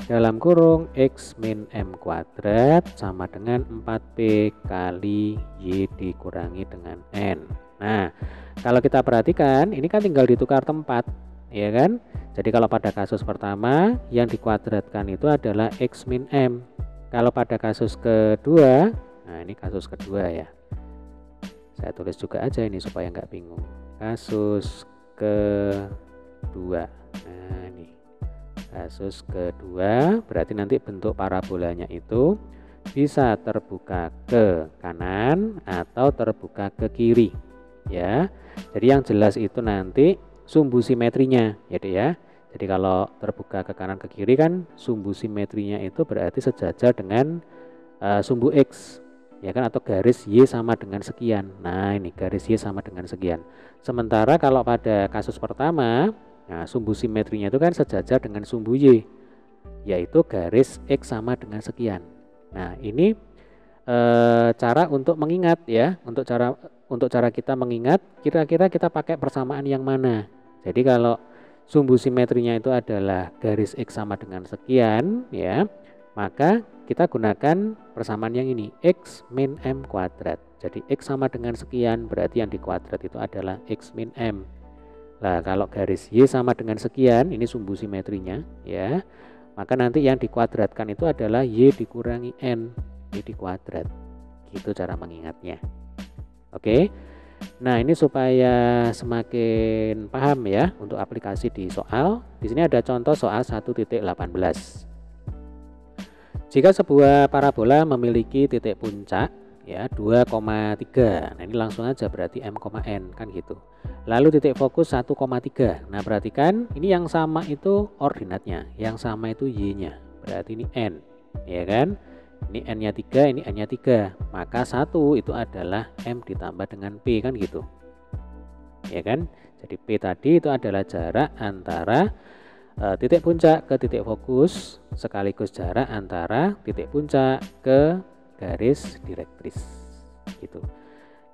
dalam kurung X min M kuadrat sama dengan 4P kali Y dikurangi dengan N. Nah, kalau kita perhatikan ini kan tinggal ditukar tempat ya kan. Jadi kalau pada kasus pertama yang dikuadratkan itu adalah X min M. Kalau pada kasus kedua, nah ini kasus kedua ya, saya tulis juga aja ini supaya nggak bingung. Kasus kedua, nah ini kasus kedua berarti nanti bentuk parabolanya itu bisa terbuka ke kanan atau terbuka ke kiri ya. Jadi yang jelas itu nanti sumbu simetrinya ya, Dek ya. Jadi kalau terbuka ke kanan ke kiri kan sumbu simetrinya itu berarti sejajar dengan sumbu X, ya kan, atau garis Y sama dengan sekian. Nah ini garis Y sama dengan sekian. Sementara kalau pada kasus pertama, nah sumbu simetrinya itu kan sejajar dengan sumbu Y, yaitu garis X sama dengan sekian. Nah ini cara untuk mengingat ya, untuk cara kita mengingat kira-kira kita pakai persamaan yang mana. Jadi kalau sumbu simetrinya itu adalah garis X sama dengan sekian ya, maka kita gunakan persamaan yang ini, X min M kuadrat. Jadi X sama dengan sekian, berarti yang dikuadrat itu adalah X min M. Nah kalau garis Y sama dengan sekian, ini sumbu simetrinya ya, maka nanti yang dikuadratkan itu adalah Y dikurangi N, Y dikuadrat. Gitu cara mengingatnya. Oke. Nah ini supaya semakin paham ya untuk aplikasi di soal. Di sini ada contoh soal 1.18. Jika sebuah parabola memiliki titik puncak ya 2,3. Nah ini langsung aja berarti M, N kan gitu. Lalu titik fokus 1,3. Nah perhatikan ini yang sama itu ordinatnya, yang sama itu Y-nya. Berarti ini N, ya kan? Ini N-nya 3, ini N-nya 3. Maka 1 itu adalah M ditambah dengan P kan gitu. Ya kan? Jadi P tadi itu adalah jarak antara titik puncak ke titik fokus sekaligus jarak antara titik puncak ke garis direktris. Gitu.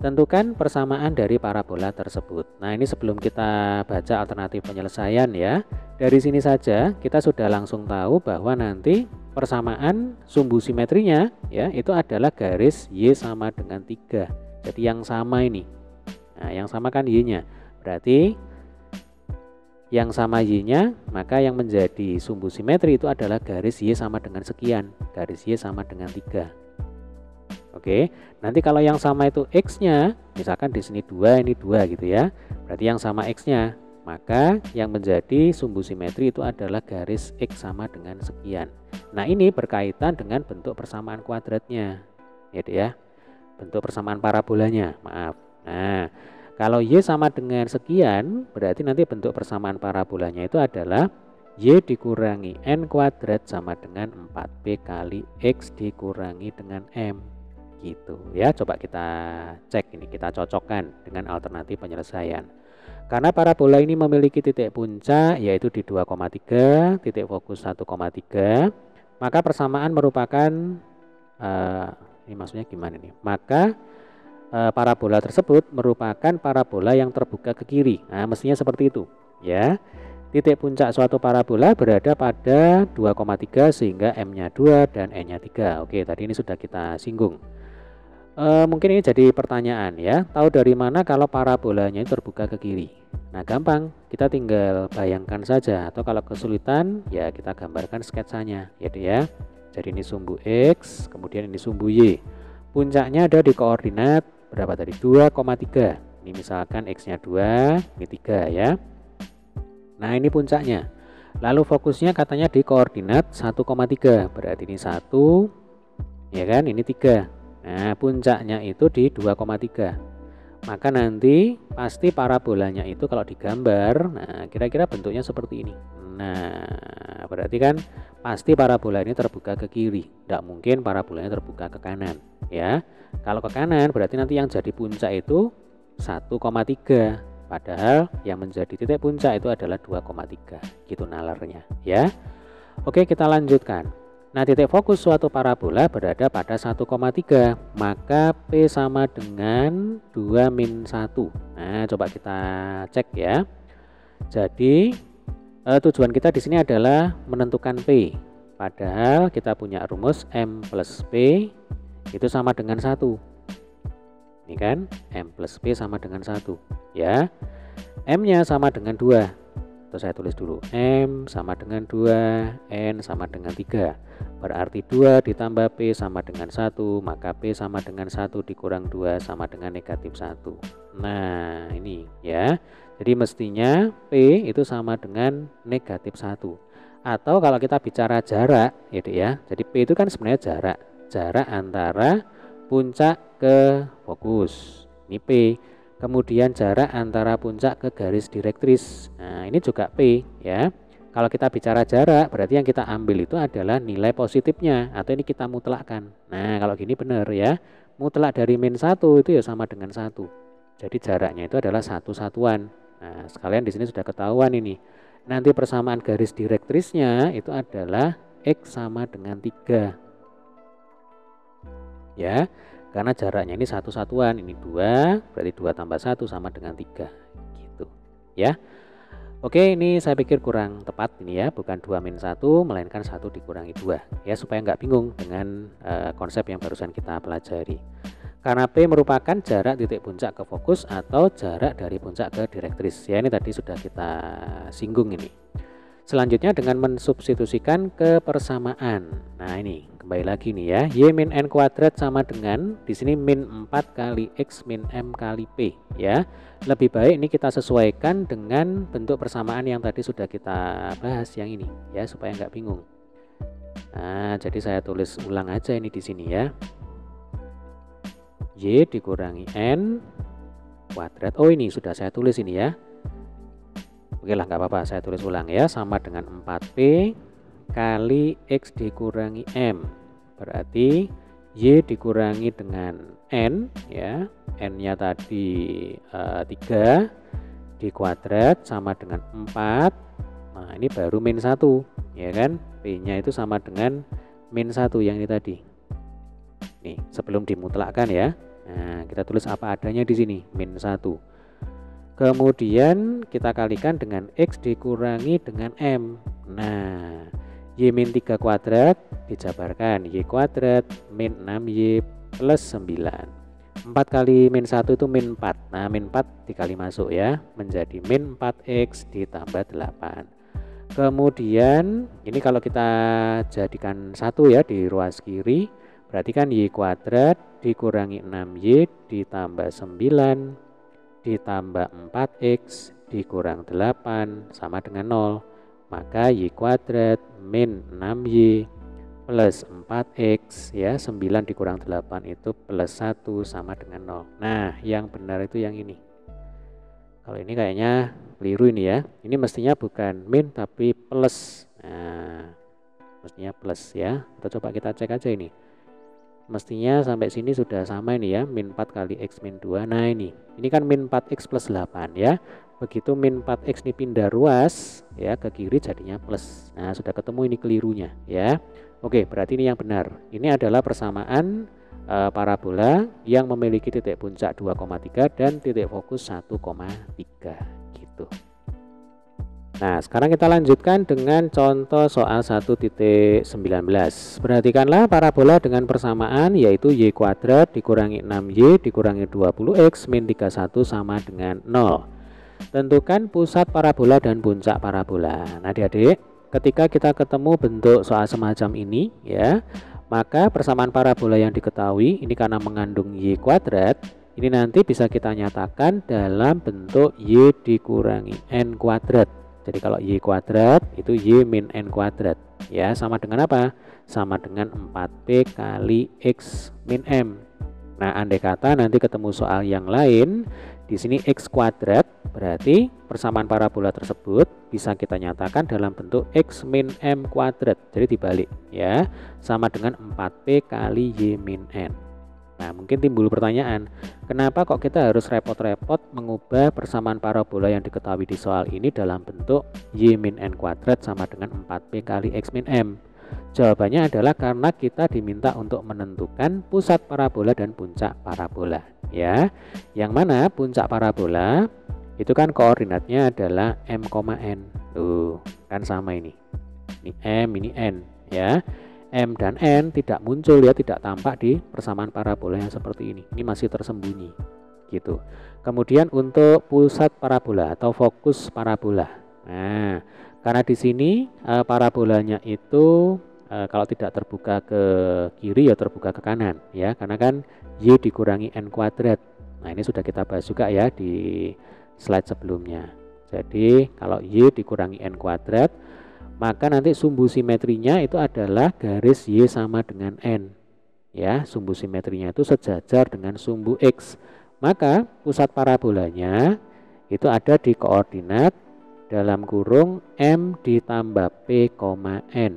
Tentukan persamaan dari parabola tersebut. Nah, ini sebelum kita baca alternatif penyelesaian ya. Dari sini saja kita sudah langsung tahu bahwa nanti persamaan sumbu simetrinya ya itu adalah garis Y sama dengan 3. Jadi yang sama ini. Nah, yang sama kan Y-nya. Berarti yang sama Y-nya, maka yang menjadi sumbu simetri itu adalah garis Y sama dengan sekian. Garis Y sama dengan 3. Oke, nanti kalau yang sama itu X-nya, misalkan di sini 2, ini 2 gitu ya. Berarti yang sama X-nya, maka yang menjadi sumbu simetri itu adalah garis X sama dengan sekian. Nah ini berkaitan dengan bentuk persamaan kuadratnya, gitu ya. Bentuk persamaan parabolanya, maaf. Nah kalau Y sama dengan sekian, berarti nanti bentuk persamaan parabolanya itu adalah Y dikurangi N kuadrat sama dengan 4P kali X dikurangi dengan M. Gitu ya, coba kita cek ini, kita cocokkan dengan alternatif penyelesaian. Karena parabola ini memiliki titik puncak yaitu di 2,3, titik fokus 1,3, maka persamaan merupakan ini maksudnya gimana nih? Maka parabola tersebut merupakan parabola yang terbuka ke kiri. Nah, mestinya seperti itu, ya. Titik puncak suatu parabola berada pada 2,3 sehingga M-nya 2 dan N-nya 3. Oke, tadi ini sudah kita singgung. Mungkin ini jadi pertanyaan ya. Tahu dari mana kalau parabolanya terbuka ke kiri? Nah, gampang. Kita tinggal bayangkan saja, atau kalau kesulitan ya kita gambarkan sketsanya, ya. Jadi ini sumbu X, kemudian ini sumbu Y. Puncaknya ada di koordinat berapa tadi? 2,3. Ini misalkan X-nya 2, ini 3 ya. Nah, ini puncaknya. Lalu fokusnya katanya di koordinat 1,3. Berarti ini 1, ya kan? Ini 3. Nah, puncaknya itu di 2,3. Maka nanti pasti parabolanya itu kalau digambar, nah kira-kira bentuknya seperti ini. Nah, berarti kan pasti parabola ini terbuka ke kiri. Tidak mungkin parabolanya terbuka ke kanan, ya. Kalau ke kanan berarti nanti yang jadi puncak itu 1,3. Padahal yang menjadi titik puncak itu adalah 2,3. Gitu nalarnya, ya. Oke, kita lanjutkan. Nah, titik fokus suatu parabola berada pada 1,3, maka P sama dengan 2 min 1. Nah, coba kita cek ya. Jadi, tujuan kita di sini adalah menentukan P. Padahal kita punya rumus M plus P itu sama dengan 1. Ini kan, M plus P sama dengan 1. Ya, M-nya sama dengan 2. Atau saya tulis dulu, M sama dengan 2, N sama dengan 3. Berarti 2 ditambah P sama dengan 1, maka P sama dengan 1 dikurang 2 sama dengan negatif 1. Nah ini ya, jadi mestinya P itu sama dengan negatif 1. Atau kalau kita bicara jarak gitu ya, jadi P itu kan sebenarnya jarak antara puncak ke fokus, ini P. Kemudian jarak antara puncak ke garis direktris, nah ini juga P ya. Kalau kita bicara jarak, berarti yang kita ambil itu adalah nilai positifnya, atau ini kita mutlakkan. Nah, kalau gini benar ya. Mutlak dari min 1 itu ya sama dengan 1. Jadi jaraknya itu adalah satu satuan. Nah, sekalian di sini sudah ketahuan ini. Nanti persamaan garis direktrisnya itu adalah X sama dengan 3. Ya, karena jaraknya ini satu satuan, ini 2, berarti 2 tambah 1 sama dengan 3. Gitu. Ya. Oke, ini saya pikir kurang tepat ini ya, bukan 2 min 1, melainkan 1 dikurangi 2. Ya, supaya nggak bingung dengan konsep yang barusan kita pelajari. Karena P merupakan jarak titik puncak ke fokus atau jarak dari puncak ke direktris. Ya, ini tadi sudah kita singgung ini. Selanjutnya dengan mensubstitusikan ke persamaan. Nah, ini kembali lagi nih ya. Y min N kuadrat sama dengan di sini min 4 kali X min M kali P ya. Lebih baik ini kita sesuaikan dengan bentuk persamaan yang tadi sudah kita bahas yang ini ya, supaya nggak bingung. Nah, jadi saya tulis ulang aja ini di sini ya. Y dikurangi N kuadrat. Oh, ini sudah saya tulis ini ya. Oke lah, nggak apa-apa, saya tulis ulang ya, sama dengan 4P kali X dikurangi M. Berarti Y dikurangi dengan N ya, N-nya tadi 3 di kuadrat sama dengan 4. Nah, ini baru min 1 ya kan, P-nya itu sama dengan min 1 yang ini tadi. Nih, sebelum dimutlakkan ya. Nah, kita tulis apa adanya di sini, min 1. Kemudian kita kalikan dengan X dikurangi dengan M. Nah, Y min 3 kuadrat dijabarkan Y kuadrat min 6Y plus 9. 4 kali min 1 itu min 4. Nah, min 4 dikali masuk ya, menjadi min 4X ditambah 8. Kemudian ini kalau kita jadikan 1 ya di ruas kiri, berarti kan Y kuadrat dikurangi 6Y ditambah 9 ditambah 4X dikurang 8 sama dengan 0. Maka Y kuadrat min 6Y plus 4X ya, 9 dikurang 8 itu plus 1 sama dengan 0. Nah, yang benar itu yang ini. Kalau ini kayaknya keliru ini ya. Ini mestinya bukan min tapi plus. Nah, mestinya plus ya. Kita coba kita cek aja ini. Mestinya sampai sini sudah sama ini ya, min 4 kali X min 2. Nah, ini kan min 4X plus 8 ya. Begitu min 4X ini pindah ruas ya ke kiri jadinya plus. Nah, sudah ketemu ini kelirunya ya. Oke, berarti ini yang benar. Ini adalah persamaan parabola yang memiliki titik puncak 2,3 dan titik fokus 1,3 gitu. Nah, sekarang kita lanjutkan dengan contoh soal 1.19. Perhatikanlah parabola dengan persamaan yaitu Y kuadrat dikurangi 6Y dikurangi 20X min 31 sama dengan 0. Tentukan pusat parabola dan puncak parabola. Nah, adik-adik, ketika kita ketemu bentuk soal semacam ini ya, maka persamaan parabola yang diketahui ini karena mengandung Y kuadrat, ini nanti bisa kita nyatakan dalam bentuk Y dikurangi N kuadrat. Jadi kalau Y kuadrat itu Y min N kuadrat ya, sama dengan apa? Sama dengan 4P kali X min M. Nah, andai kata nanti ketemu soal yang lain, di sini X kuadrat, berarti persamaan parabola tersebut bisa kita nyatakan dalam bentuk X min M kuadrat. Jadi dibalik ya, sama dengan 4P kali Y min N. Nah, mungkin timbul pertanyaan, kenapa kok kita harus repot-repot mengubah persamaan parabola yang diketahui di soal ini dalam bentuk Y min N kuadrat sama dengan 4P kali X min M? Jawabannya adalah karena kita diminta untuk menentukan pusat parabola dan puncak parabola ya. Yang mana puncak parabola itu kan koordinatnya adalah M, N. Tuh, kan sama ini. Ini M, ini N ya. M dan N tidak muncul ya, tidak tampak di persamaan parabola yang seperti ini. Ini masih tersembunyi gitu. Kemudian untuk pusat parabola atau fokus parabola. Nah, karena di sini parabolanya itu kalau tidak terbuka ke kiri ya terbuka ke kanan ya, karena kan Y dikurangi N kuadrat. Nah, ini sudah kita bahas juga ya di slide sebelumnya. Jadi kalau Y dikurangi N kuadrat, maka nanti sumbu simetrinya itu adalah garis Y sama dengan N ya, sumbu simetrinya itu sejajar dengan sumbu X. Maka pusat parabolanya itu ada di koordinat dalam kurung M ditambah P, N.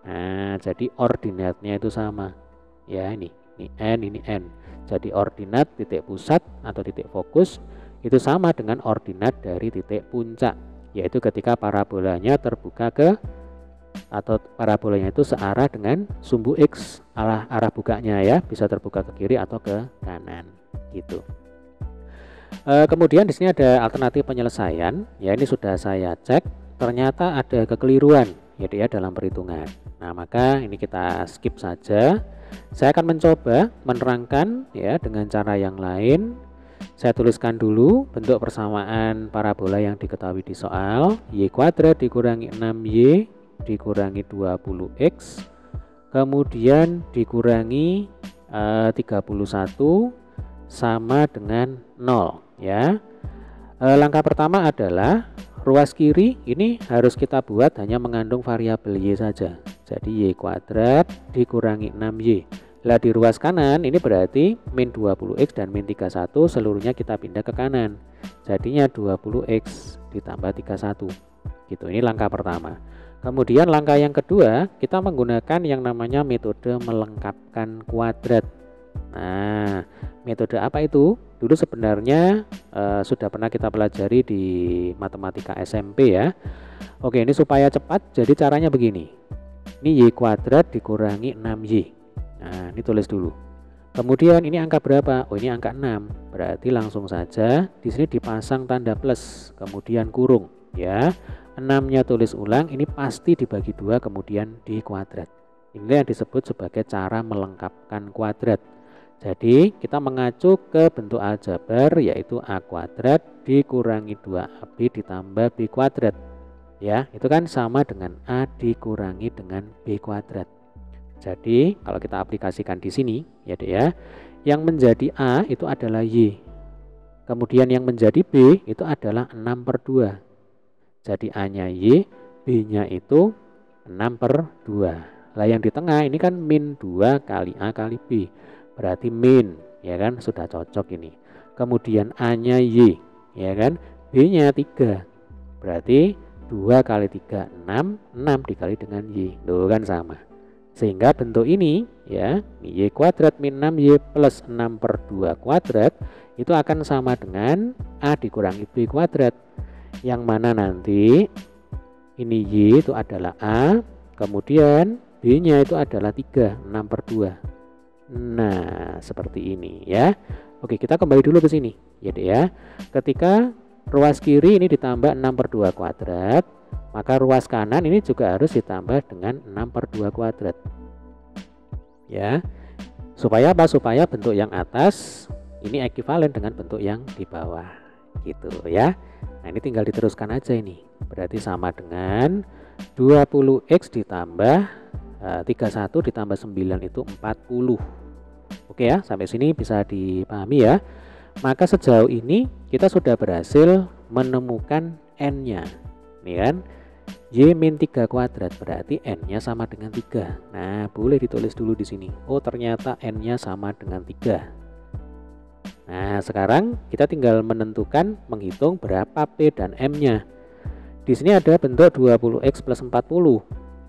Nah, jadi ordinatnya itu sama. Ya, ini N, ini N. Jadi ordinat titik pusat atau titik fokus itu sama dengan ordinat dari titik puncak, yaitu ketika parabolanya terbuka ke atau parabolanya itu searah dengan sumbu X, arah bukanya ya, bisa terbuka ke kiri atau ke kanan gitu. Kemudian di sini ada alternatif penyelesaian, ya ini sudah saya cek, ternyata ada kekeliruan ya dalam perhitungan. Nah, maka ini kita skip saja. Saya akan mencoba menerangkan ya dengan cara yang lain. Saya tuliskan dulu bentuk persamaan parabola yang diketahui di soal. Y kuadrat dikurangi 6Y dikurangi 20X, kemudian dikurangi 31 sama dengan 0 ya. Langkah pertama adalah ruas kiri ini harus kita buat hanya mengandung variabel Y saja. Jadi Y kuadrat dikurangi 6Y. Lah di ruas kanan ini berarti min 20X dan min 31 seluruhnya kita pindah ke kanan. Jadinya 20X ditambah 31. Gitu, ini langkah pertama. Kemudian langkah yang kedua, kita menggunakan yang namanya metode melengkapkan kuadrat. Nah, metode apa itu? Dulu sebenarnya sudah pernah kita pelajari di matematika SMP ya. Oke, ini supaya cepat, jadi caranya begini. Ini Y kuadrat dikurangi 6Y. Nah, ini tulis dulu. Kemudian ini angka berapa? Oh, ini angka 6. Berarti langsung saja di sini dipasang tanda plus, kemudian kurung ya. 6-nya tulis ulang, ini pasti dibagi 2 kemudian dikuadrat. Ini yang disebut sebagai cara melengkapkan kuadrat. Jadi kita mengacu ke bentuk aljabar, yaitu A kuadrat dikurangi 2AB ditambah B kuadrat. Ya, itu kan sama dengan A dikurangi dengan B kuadrat. Jadi kalau kita aplikasikan di sini ya Dek ya, yang menjadi A itu adalah Y. Kemudian yang menjadi B itu adalah 6/2. Jadi A-nya Y, B-nya itu 6/2. Lah yang di tengah ini kan min 2 kali A kali B. Berarti min, ya kan, sudah cocok ini. Kemudian A-nya Y, ya kan, B-nya 3. Berarti 2 kali 3 6, 6 dikali dengan Y. Loh kan sama. Sehingga bentuk ini ya, Y kuadrat min 6Y plus 6/2 kuadrat itu akan sama dengan A dikurangi B kuadrat. Yang mana nanti ini Y itu adalah A, kemudian B-nya itu adalah 3, 6/2. Nah, seperti ini ya. Oke, kita kembali dulu ke sini ya Dek ya. Ketika ruas kiri ini ditambah 6/2 kuadrat, maka ruas kanan ini juga harus ditambah dengan 6/2 kuadrat. Ya. Supaya apa? Supaya bentuk yang atas ini ekuivalen dengan bentuk yang di bawah. Gitu ya. Nah, ini tinggal diteruskan aja ini. Berarti sama dengan 20X ditambah 31 ditambah 9 itu 40. Oke ya, sampai sini bisa dipahami ya. Maka sejauh ini kita sudah berhasil menemukan N-nya. Nih kan, Y min 3 kuadrat berarti N-nya sama dengan 3. Nah, boleh ditulis dulu di sini. Oh, ternyata N-nya sama dengan 3. Nah, sekarang kita tinggal menentukan, menghitung berapa P dan M-nya. Di sini ada bentuk 20X plus 40.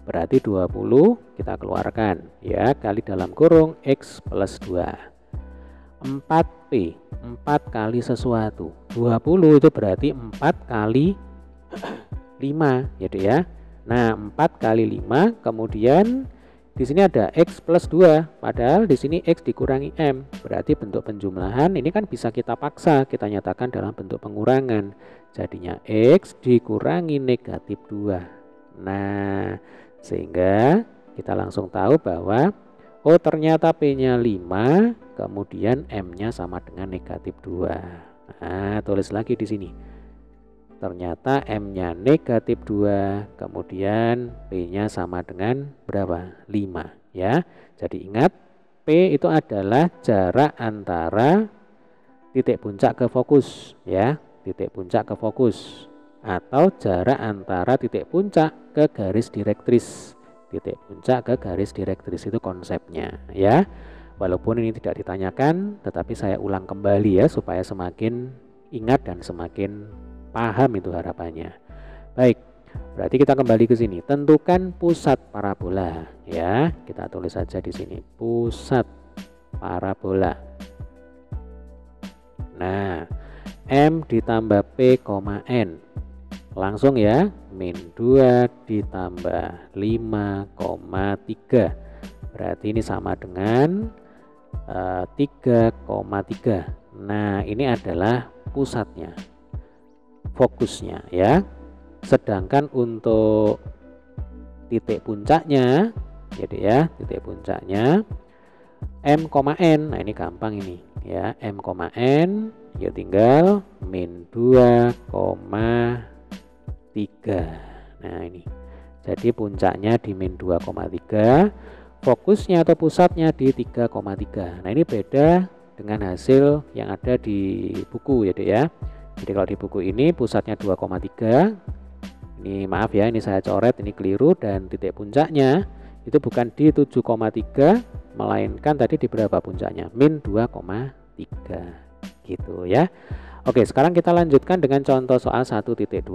Berarti 20 kita keluarkan ya, kali dalam kurung X plus 2. 4P, 4 kali sesuatu. 20 itu berarti 4 kali 5 ya Dek ya. Nah, 4 kali 5, kemudian di sini ada X plus 2, padahal di sini X dikurangi M. Berarti bentuk penjumlahan ini kan bisa kita paksa, kita nyatakan dalam bentuk pengurangan. Jadinya X dikurangi negatif 2. Nah, sehingga kita langsung tahu bahwa oh ternyata P-nya 5, kemudian M-nya sama dengan negatif 2. Nah, tulis lagi di sini. Ternyata M-nya negatif 2, kemudian P-nya sama dengan berapa? 5 ya. Jadi ingat, P itu adalah jarak antara titik puncak ke fokus ya, titik puncak ke fokus, atau jarak antara titik puncak ke garis direktris. Titik puncak ke garis direktris itu konsepnya ya. Walaupun ini tidak ditanyakan, tetapi saya ulang kembali ya supaya semakin ingat dan semakin paham itu harapannya. Baik, berarti kita kembali ke sini. Tentukan pusat parabola ya. Kita tulis saja di sini pusat parabola. Nah, M ditambah P, N. Langsung ya, min 2 ditambah 5,3. Berarti ini sama dengan 3,3. Nah, ini adalah pusatnya, fokusnya ya. Sedangkan untuk titik puncaknya, jadi ya, titik puncaknya M, N. Nah, ini gampang ini ya, M, N ya tinggal min 2,3. Nah, ini. Jadi puncaknya di min 2,3, fokusnya atau pusatnya di 3,3. Nah, ini beda dengan hasil yang ada di buku ya, Dek ya. Jadi kalau di buku ini pusatnya 2,3. Ini maaf ya, ini saya coret, ini keliru, dan titik puncaknya itu bukan di 7,3 melainkan tadi di berapa puncaknya? Min 2,3 gitu ya. Oke, sekarang kita lanjutkan dengan contoh soal 1.20.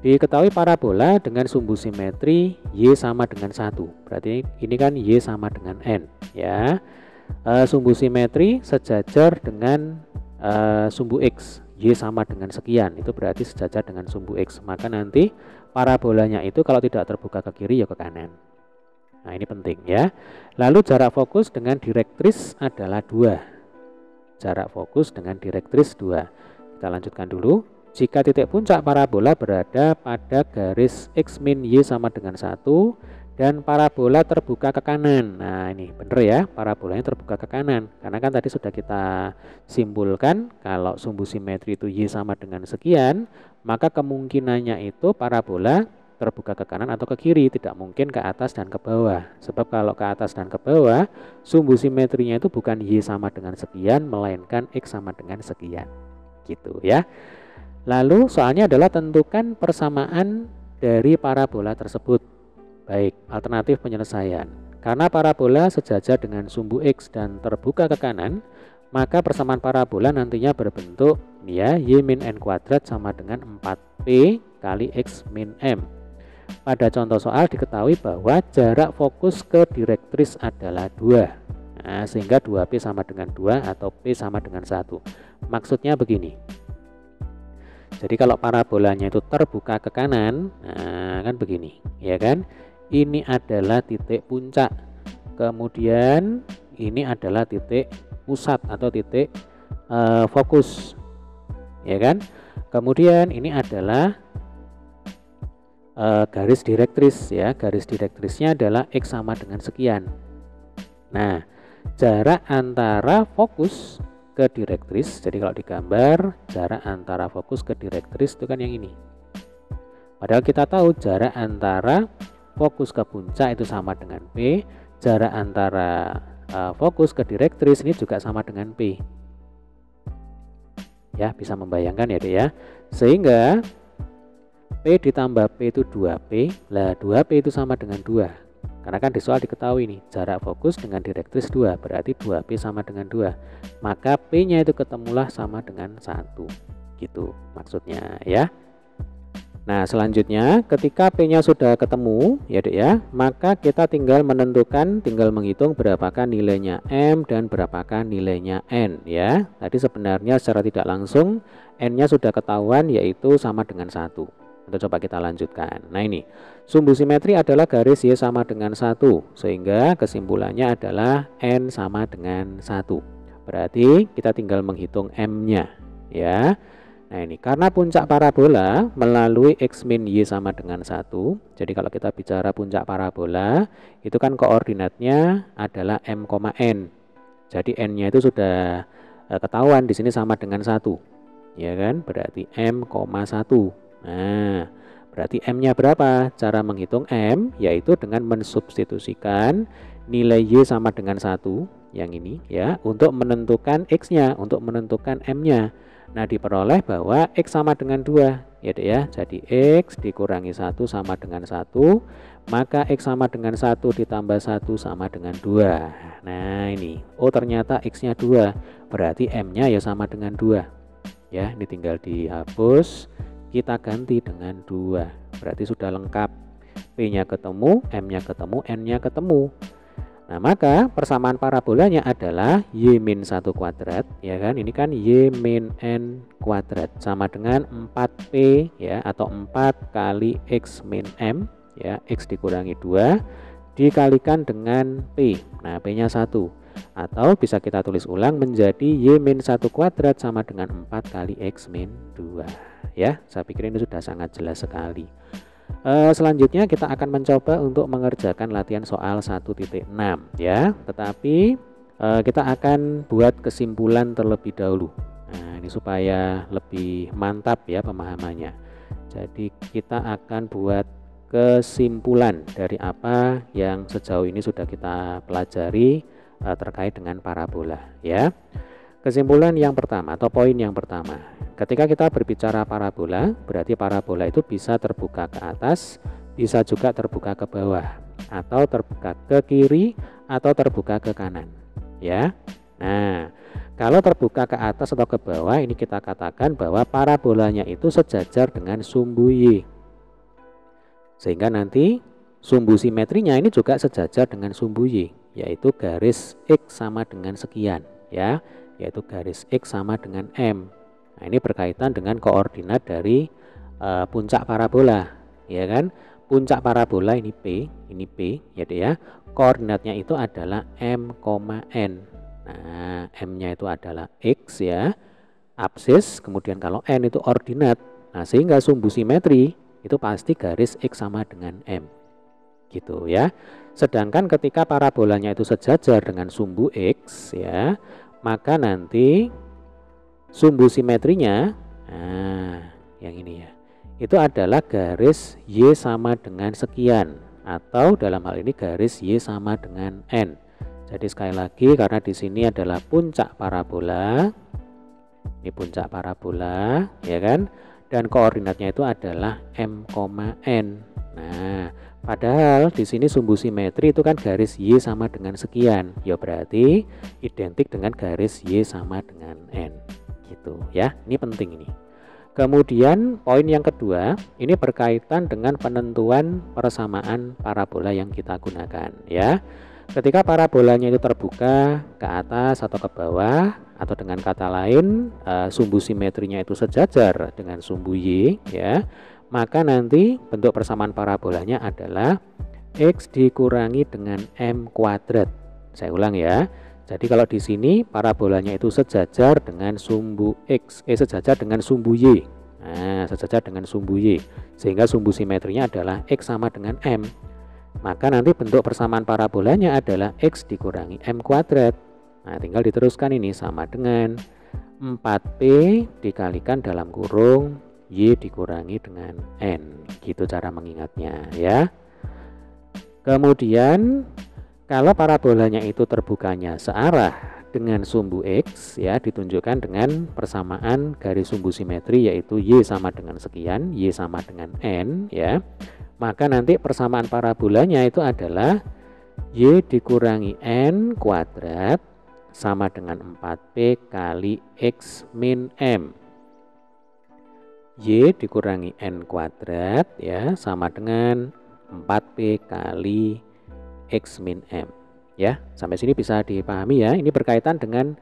Diketahui parabola dengan sumbu simetri Y sama dengan 1. Berarti ini kan Y sama dengan N ya. Sumbu simetri sejajar dengan sumbu X. Y sama dengan sekian, itu berarti sejajar dengan sumbu X. Maka nanti parabolanya itu kalau tidak terbuka ke kiri ya ke kanan. Nah, ini penting ya. Lalu jarak fokus dengan direktris adalah 2. Jarak fokus dengan direktris 2. Kita lanjutkan dulu. Jika titik puncak parabola berada pada garis X min Y sama dengan 1 dan parabola terbuka ke kanan. Nah, ini benar ya, parabolanya terbuka ke kanan. Karena kan tadi sudah kita simpulkan kalau sumbu simetri itu Y sama dengan sekian, maka kemungkinannya itu parabola terbuka ke kanan atau ke kiri, tidak mungkin ke atas dan ke bawah. Sebab kalau ke atas dan ke bawah, sumbu simetrinya itu bukan Y sama dengan sekian, melainkan X sama dengan sekian. Gitu ya. Lalu soalnya adalah tentukan persamaan dari parabola tersebut. Baik, alternatif penyelesaian. Karena parabola sejajar dengan sumbu X dan terbuka ke kanan, maka persamaan parabola nantinya berbentuk ya, Y min N kuadrat sama dengan 4P kali X min M. Pada contoh soal diketahui bahwa jarak fokus ke direktris adalah 2. Nah, sehingga 2P sama dengan 2 atau P sama dengan 1. Maksudnya begini. Jadi kalau parabolanya itu terbuka ke kanan, nah kan begini, ya kan? Ini adalah titik puncak. Kemudian ini adalah titik pusat atau titik fokus. Ya kan? Kemudian ini adalah garis direktris ya. Garis direktrisnya adalah X sama dengan sekian. Nah, jarak antara fokus ke direktris, jadi kalau digambar jarak antara fokus ke direktris itu kan yang ini. Padahal kita tahu jarak antara fokus ke puncak itu sama dengan P, jarak antara fokus ke direktris ini juga sama dengan P. Ya, bisa membayangkan ya Dek ya. Sehingga P ditambah P itu 2P. Lah 2P itu sama dengan 2. Karena kan di soal diketahui nih, jarak fokus dengan direktris 2, berarti 2P sama dengan 2. Maka P-nya itu ketemulah sama dengan 1. Gitu maksudnya ya. Nah, selanjutnya ketika P-nya sudah ketemu ya Dek ya, maka kita tinggal menghitung berapakah nilainya M dan berapakah nilainya N ya. Tadi sebenarnya secara tidak langsung N-nya sudah ketahuan, yaitu sama dengan 1. Untuk coba kita lanjutkan. Nah, ini sumbu simetri adalah garis Y sama dengan 1, sehingga kesimpulannya adalah N sama dengan 1. Berarti kita tinggal menghitung M-nya ya. Nah, ini karena puncak parabola melalui X min Y sama dengan 1. Jadi kalau kita bicara puncak parabola, itu kan koordinatnya adalah M, N. Jadi N-nya itu sudah ketahuan di sini sama dengan 1. Ya kan? Berarti M, 1. Nah, berarti M-nya berapa? Cara menghitung M yaitu dengan mensubstitusikan nilai Y sama dengan 1 yang ini ya, untuk menentukan X-nya, untuk menentukan M-nya. Nah, diperoleh bahwa X sama dengan 2 ya Dek ya. Jadi X dikurangi 1 sama dengan 1, maka X sama dengan 1 ditambah 1 sama dengan 2. Nah, ini oh ternyata X-nya 2, berarti M-nya ya sama dengan 2 ya. Ini tinggal dihapus, kita ganti dengan 2. Berarti sudah lengkap. P-nya ketemu, M-nya ketemu, N-nya ketemu. Nah, maka persamaan parabolanya adalah Y-1 kuadrat, ya kan? Ini kan Y-N kuadrat sama dengan 4P ya, atau 4 kali X min M ya, X dikurangi 2 dikalikan dengan P. Nah, P-nya 1. Atau bisa kita tulis ulang menjadi Y-1 kuadrat sama dengan 4 kali X min 2. Ya, saya pikir ini sudah sangat jelas sekali. Selanjutnya kita akan mencoba untuk mengerjakan latihan soal 1.6 ya. Tetapi kita akan buat kesimpulan terlebih dahulu. Nah, ini supaya lebih mantap ya pemahamannya. Jadi kita akan buat kesimpulan dari apa yang sejauh ini sudah kita pelajari terkait dengan parabola ya. Kesimpulan yang pertama atau poin yang pertama, ketika kita berbicara parabola, berarti parabola itu bisa terbuka ke atas, bisa juga terbuka ke bawah, atau terbuka ke kiri, atau terbuka ke kanan ya. Nah, kalau terbuka ke atas atau ke bawah, ini kita katakan bahwa parabolanya itu sejajar dengan sumbu Y, sehingga nanti sumbu simetrinya ini juga sejajar dengan sumbu Y, yaitu garis X sama dengan sekian ya, yaitu garis X sama dengan M. Nah, ini berkaitan dengan koordinat dari puncak parabola, ya kan? Puncak parabola ini P ya, ya. Koordinatnya itu adalah M, N. Nah, M-nya itu adalah X ya, absis, kemudian kalau N itu ordinat. Nah, sehingga sumbu simetri itu pasti garis X sama dengan M. Gitu ya. Sedangkan ketika parabolanya itu sejajar dengan sumbu X ya, maka nanti sumbu simetrinya, nah yang ini ya, itu adalah garis Y sama dengan sekian, atau dalam hal ini garis Y sama dengan N. Jadi sekali lagi, karena di sini adalah puncak parabola, ini puncak parabola ya kan, dan koordinatnya itu adalah M, N. Nah, padahal di sini sumbu simetri itu kan garis Y sama dengan sekian, ya berarti identik dengan garis Y sama dengan N, gitu ya. Ini penting ini. Kemudian poin yang kedua, ini berkaitan dengan penentuan persamaan parabola yang kita gunakan ya. Ketika parabolanya itu terbuka ke atas atau ke bawah, atau dengan kata lain sumbu simetrinya itu sejajar dengan sumbu Y ya, maka nanti bentuk persamaan parabolanya adalah X dikurangi dengan M kuadrat. Saya ulang ya. Jadi kalau di sini parabolanya itu sejajar dengan sumbu X, sejajar dengan sumbu Y. Nah, sejajar dengan sumbu Y, sehingga sumbu simetrinya adalah X sama dengan M. Maka nanti bentuk persamaan parabolanya adalah X dikurangi M kuadrat. Nah, tinggal diteruskan ini sama dengan 4P dikalikan dalam kurung Y dikurangi dengan N. Gitu cara mengingatnya ya. Kemudian kalau parabolanya itu terbukanya searah dengan sumbu X ya, ditunjukkan dengan persamaan garis sumbu simetri, yaitu Y sama dengan sekian, Y sama dengan N ya. Maka nanti persamaan parabolanya itu adalah Y dikurangi N kuadrat sama dengan 4P kali X min M. Y dikurangi N kuadrat ya, sama dengan 4P kali X min M ya. Sampai sini bisa dipahami ya. Ini berkaitan dengan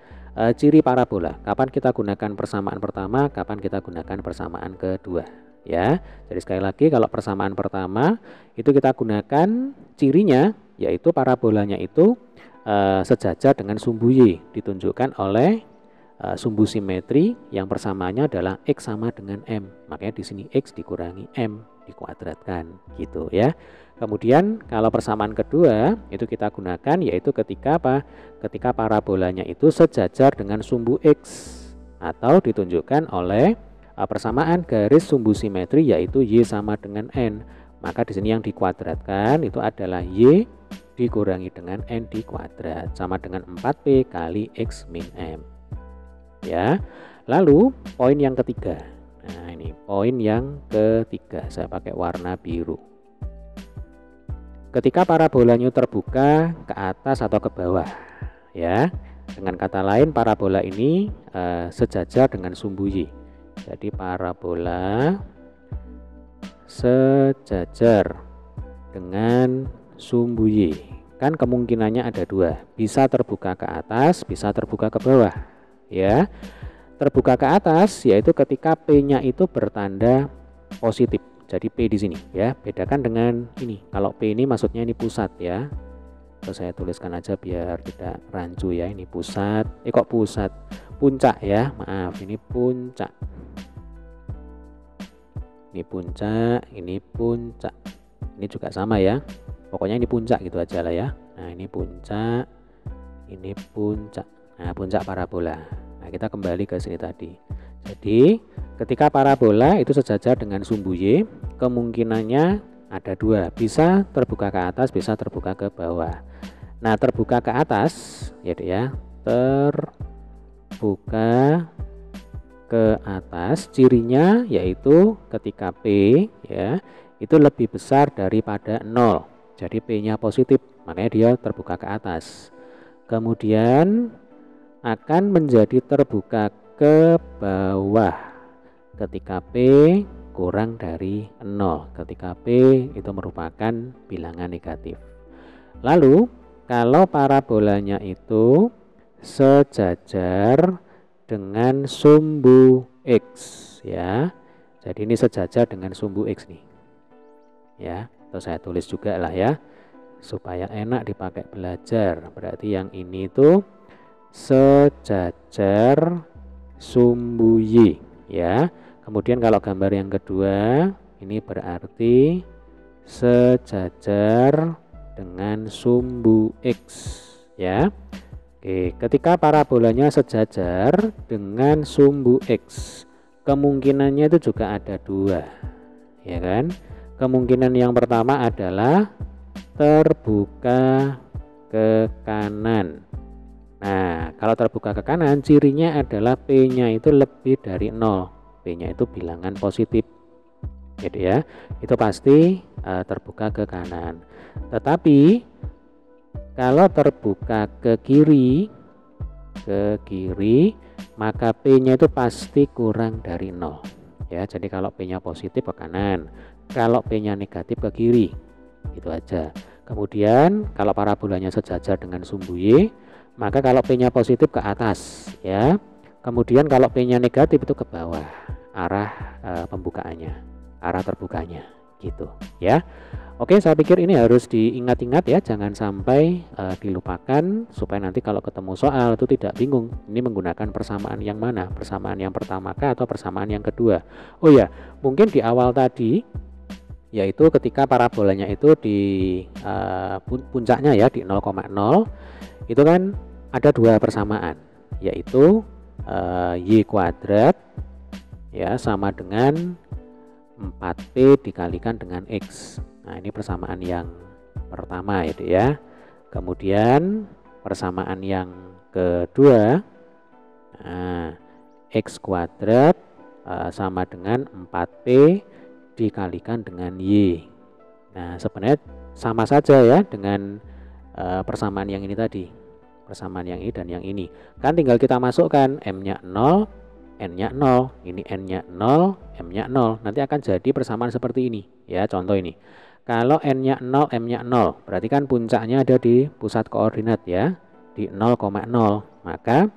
ciri parabola. Kapan kita gunakan persamaan pertama, kapan kita gunakan persamaan kedua ya. Jadi sekali lagi, kalau persamaan pertama itu kita gunakan cirinya, yaitu parabolanya itu sejajar dengan sumbu Y, ditunjukkan oleh sumbu simetri yang persamaannya adalah X sama dengan M. Makanya di sini X dikurangi M dikuadratkan gitu ya. Kemudian kalau persamaan kedua itu kita gunakan, yaitu ketika apa? Ketika parabolanya itu sejajar dengan sumbu X, atau ditunjukkan oleh persamaan garis sumbu simetri, yaitu Y sama dengan N. Maka di sini yang dikuadratkan itu adalah Y dikurangi dengan N dikuadrat sama dengan 4P kali X min M. Ya. Lalu poin yang ketiga. Nah, ini poin yang ketiga, saya pakai warna biru. Ketika parabolanya terbuka ke atas atau ke bawah ya, dengan kata lain parabola ini sejajar dengan sumbu Y. Jadi parabola sejajar dengan sumbu Y. Kan kemungkinannya ada dua, bisa terbuka ke atas, bisa terbuka ke bawah. Ya, terbuka ke atas yaitu ketika P-nya itu bertanda positif. Jadi P di sini ya, bedakan dengan ini. Kalau P ini maksudnya ini pusat ya. Atau saya tuliskan aja biar tidak rancu ya. Ini pusat. Kok pusat? Puncak ya. Maaf, ini puncak. Ini puncak, ini puncak. Ini juga sama ya. Pokoknya ini puncak gitu aja lah ya. Nah, ini puncak. Ini puncak. Nah, puncak parabola. Nah, kita kembali ke sini tadi. Jadi, ketika parabola itu sejajar dengan sumbu Y, kemungkinannya ada dua, bisa terbuka ke atas, bisa terbuka ke bawah. Nah, terbuka ke atas ya Dek ya, terbuka ke atas cirinya yaitu ketika P ya itu lebih besar daripada 0. Jadi P-nya positif, makanya dia terbuka ke atas. Kemudian akan menjadi terbuka ke bawah ketika P kurang dari 0, ketika P itu merupakan bilangan negatif. Lalu kalau parabolanya itu sejajar dengan sumbu X ya, jadi ini sejajar dengan sumbu X nih ya, atau saya tulis juga lah ya supaya enak dipakai belajar. Berarti yang ini itu sejajar sumbu Y ya. Kemudian kalau gambar yang kedua ini berarti sejajar dengan sumbu X ya. Oke, ketika parabolanya sejajar dengan sumbu X, kemungkinannya itu juga ada dua ya kan. Kemungkinan yang pertama adalah terbuka ke kanan. Nah, kalau terbuka ke kanan cirinya adalah P-nya itu lebih dari 0. P-nya itu bilangan positif. Gitu ya. Itu pasti terbuka ke kanan. Tetapi kalau terbuka ke kiri maka P-nya itu pasti kurang dari 0. Ya, jadi kalau P-nya positif ke kanan, kalau P-nya negatif ke kiri. Gitu aja. Kemudian kalau parabolanya sejajar dengan sumbu Y, maka kalau P-nya positif ke atas ya. Kemudian kalau P-nya negatif itu ke bawah, arah pembukaannya, arah terbukanya gitu ya. Oke, saya pikir ini harus diingat-ingat ya, jangan sampai dilupakan supaya nanti kalau ketemu soal itu tidak bingung ini menggunakan persamaan yang mana, persamaan yang pertama kah atau persamaan yang kedua. Oh ya, mungkin di awal tadi yaitu ketika parabolanya itu di puncaknya ya di 0,0 itu kan ada dua persamaan, yaitu Y kuadrat ya sama dengan 4P dikalikan dengan X. Nah, ini persamaan yang pertama itu ya. Kemudian persamaan yang kedua, nah, X kuadrat sama dengan 4P dikalikan dengan Y. Nah, sebenarnya sama saja ya dengan persamaan yang ini tadi, persamaan yang ini dan yang ini. Kan tinggal kita masukkan M-nya 0, N-nya 0, ini N-nya 0, M-nya 0. Nanti akan jadi persamaan seperti ini ya, contoh ini. Kalau N-nya 0, M-nya 0, berarti kan puncaknya ada di pusat koordinat ya, di 0,0. Maka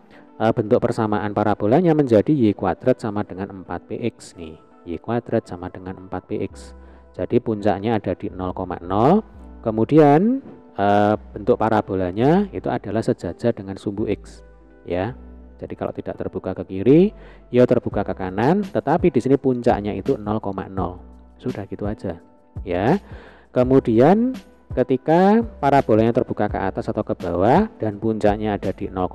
bentuk persamaan parabolanya menjadi Y kuadrat sama dengan 4PX nih. Y kuadrat sama dengan 4PX. Jadi puncaknya ada di 0,0. Kemudian bentuk parabolanya itu adalah sejajar dengan sumbu X ya. Jadi kalau tidak terbuka ke kiri, ya terbuka ke kanan, tetapi di sini puncaknya itu 0,0. Sudah gitu aja ya. Kemudian ketika parabolanya terbuka ke atas atau ke bawah dan puncaknya ada di 0,0,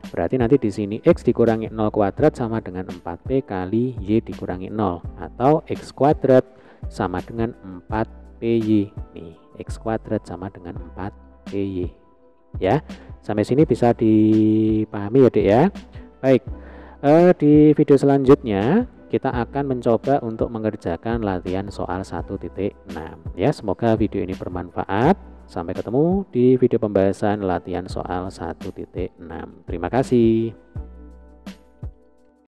berarti nanti di sini X dikurangi 0 kuadrat sama dengan 4P kali Y dikurangi 0, atau X kuadrat sama dengan 4PY nih. X kuadrat sama dengan 4PY ya. Sampai sini bisa dipahami ya Dek ya. Baik, di video selanjutnya kita akan mencoba untuk mengerjakan latihan soal 1.6 ya. Semoga video ini bermanfaat. Sampai ketemu di video pembahasan latihan soal 1.6. Terima kasih.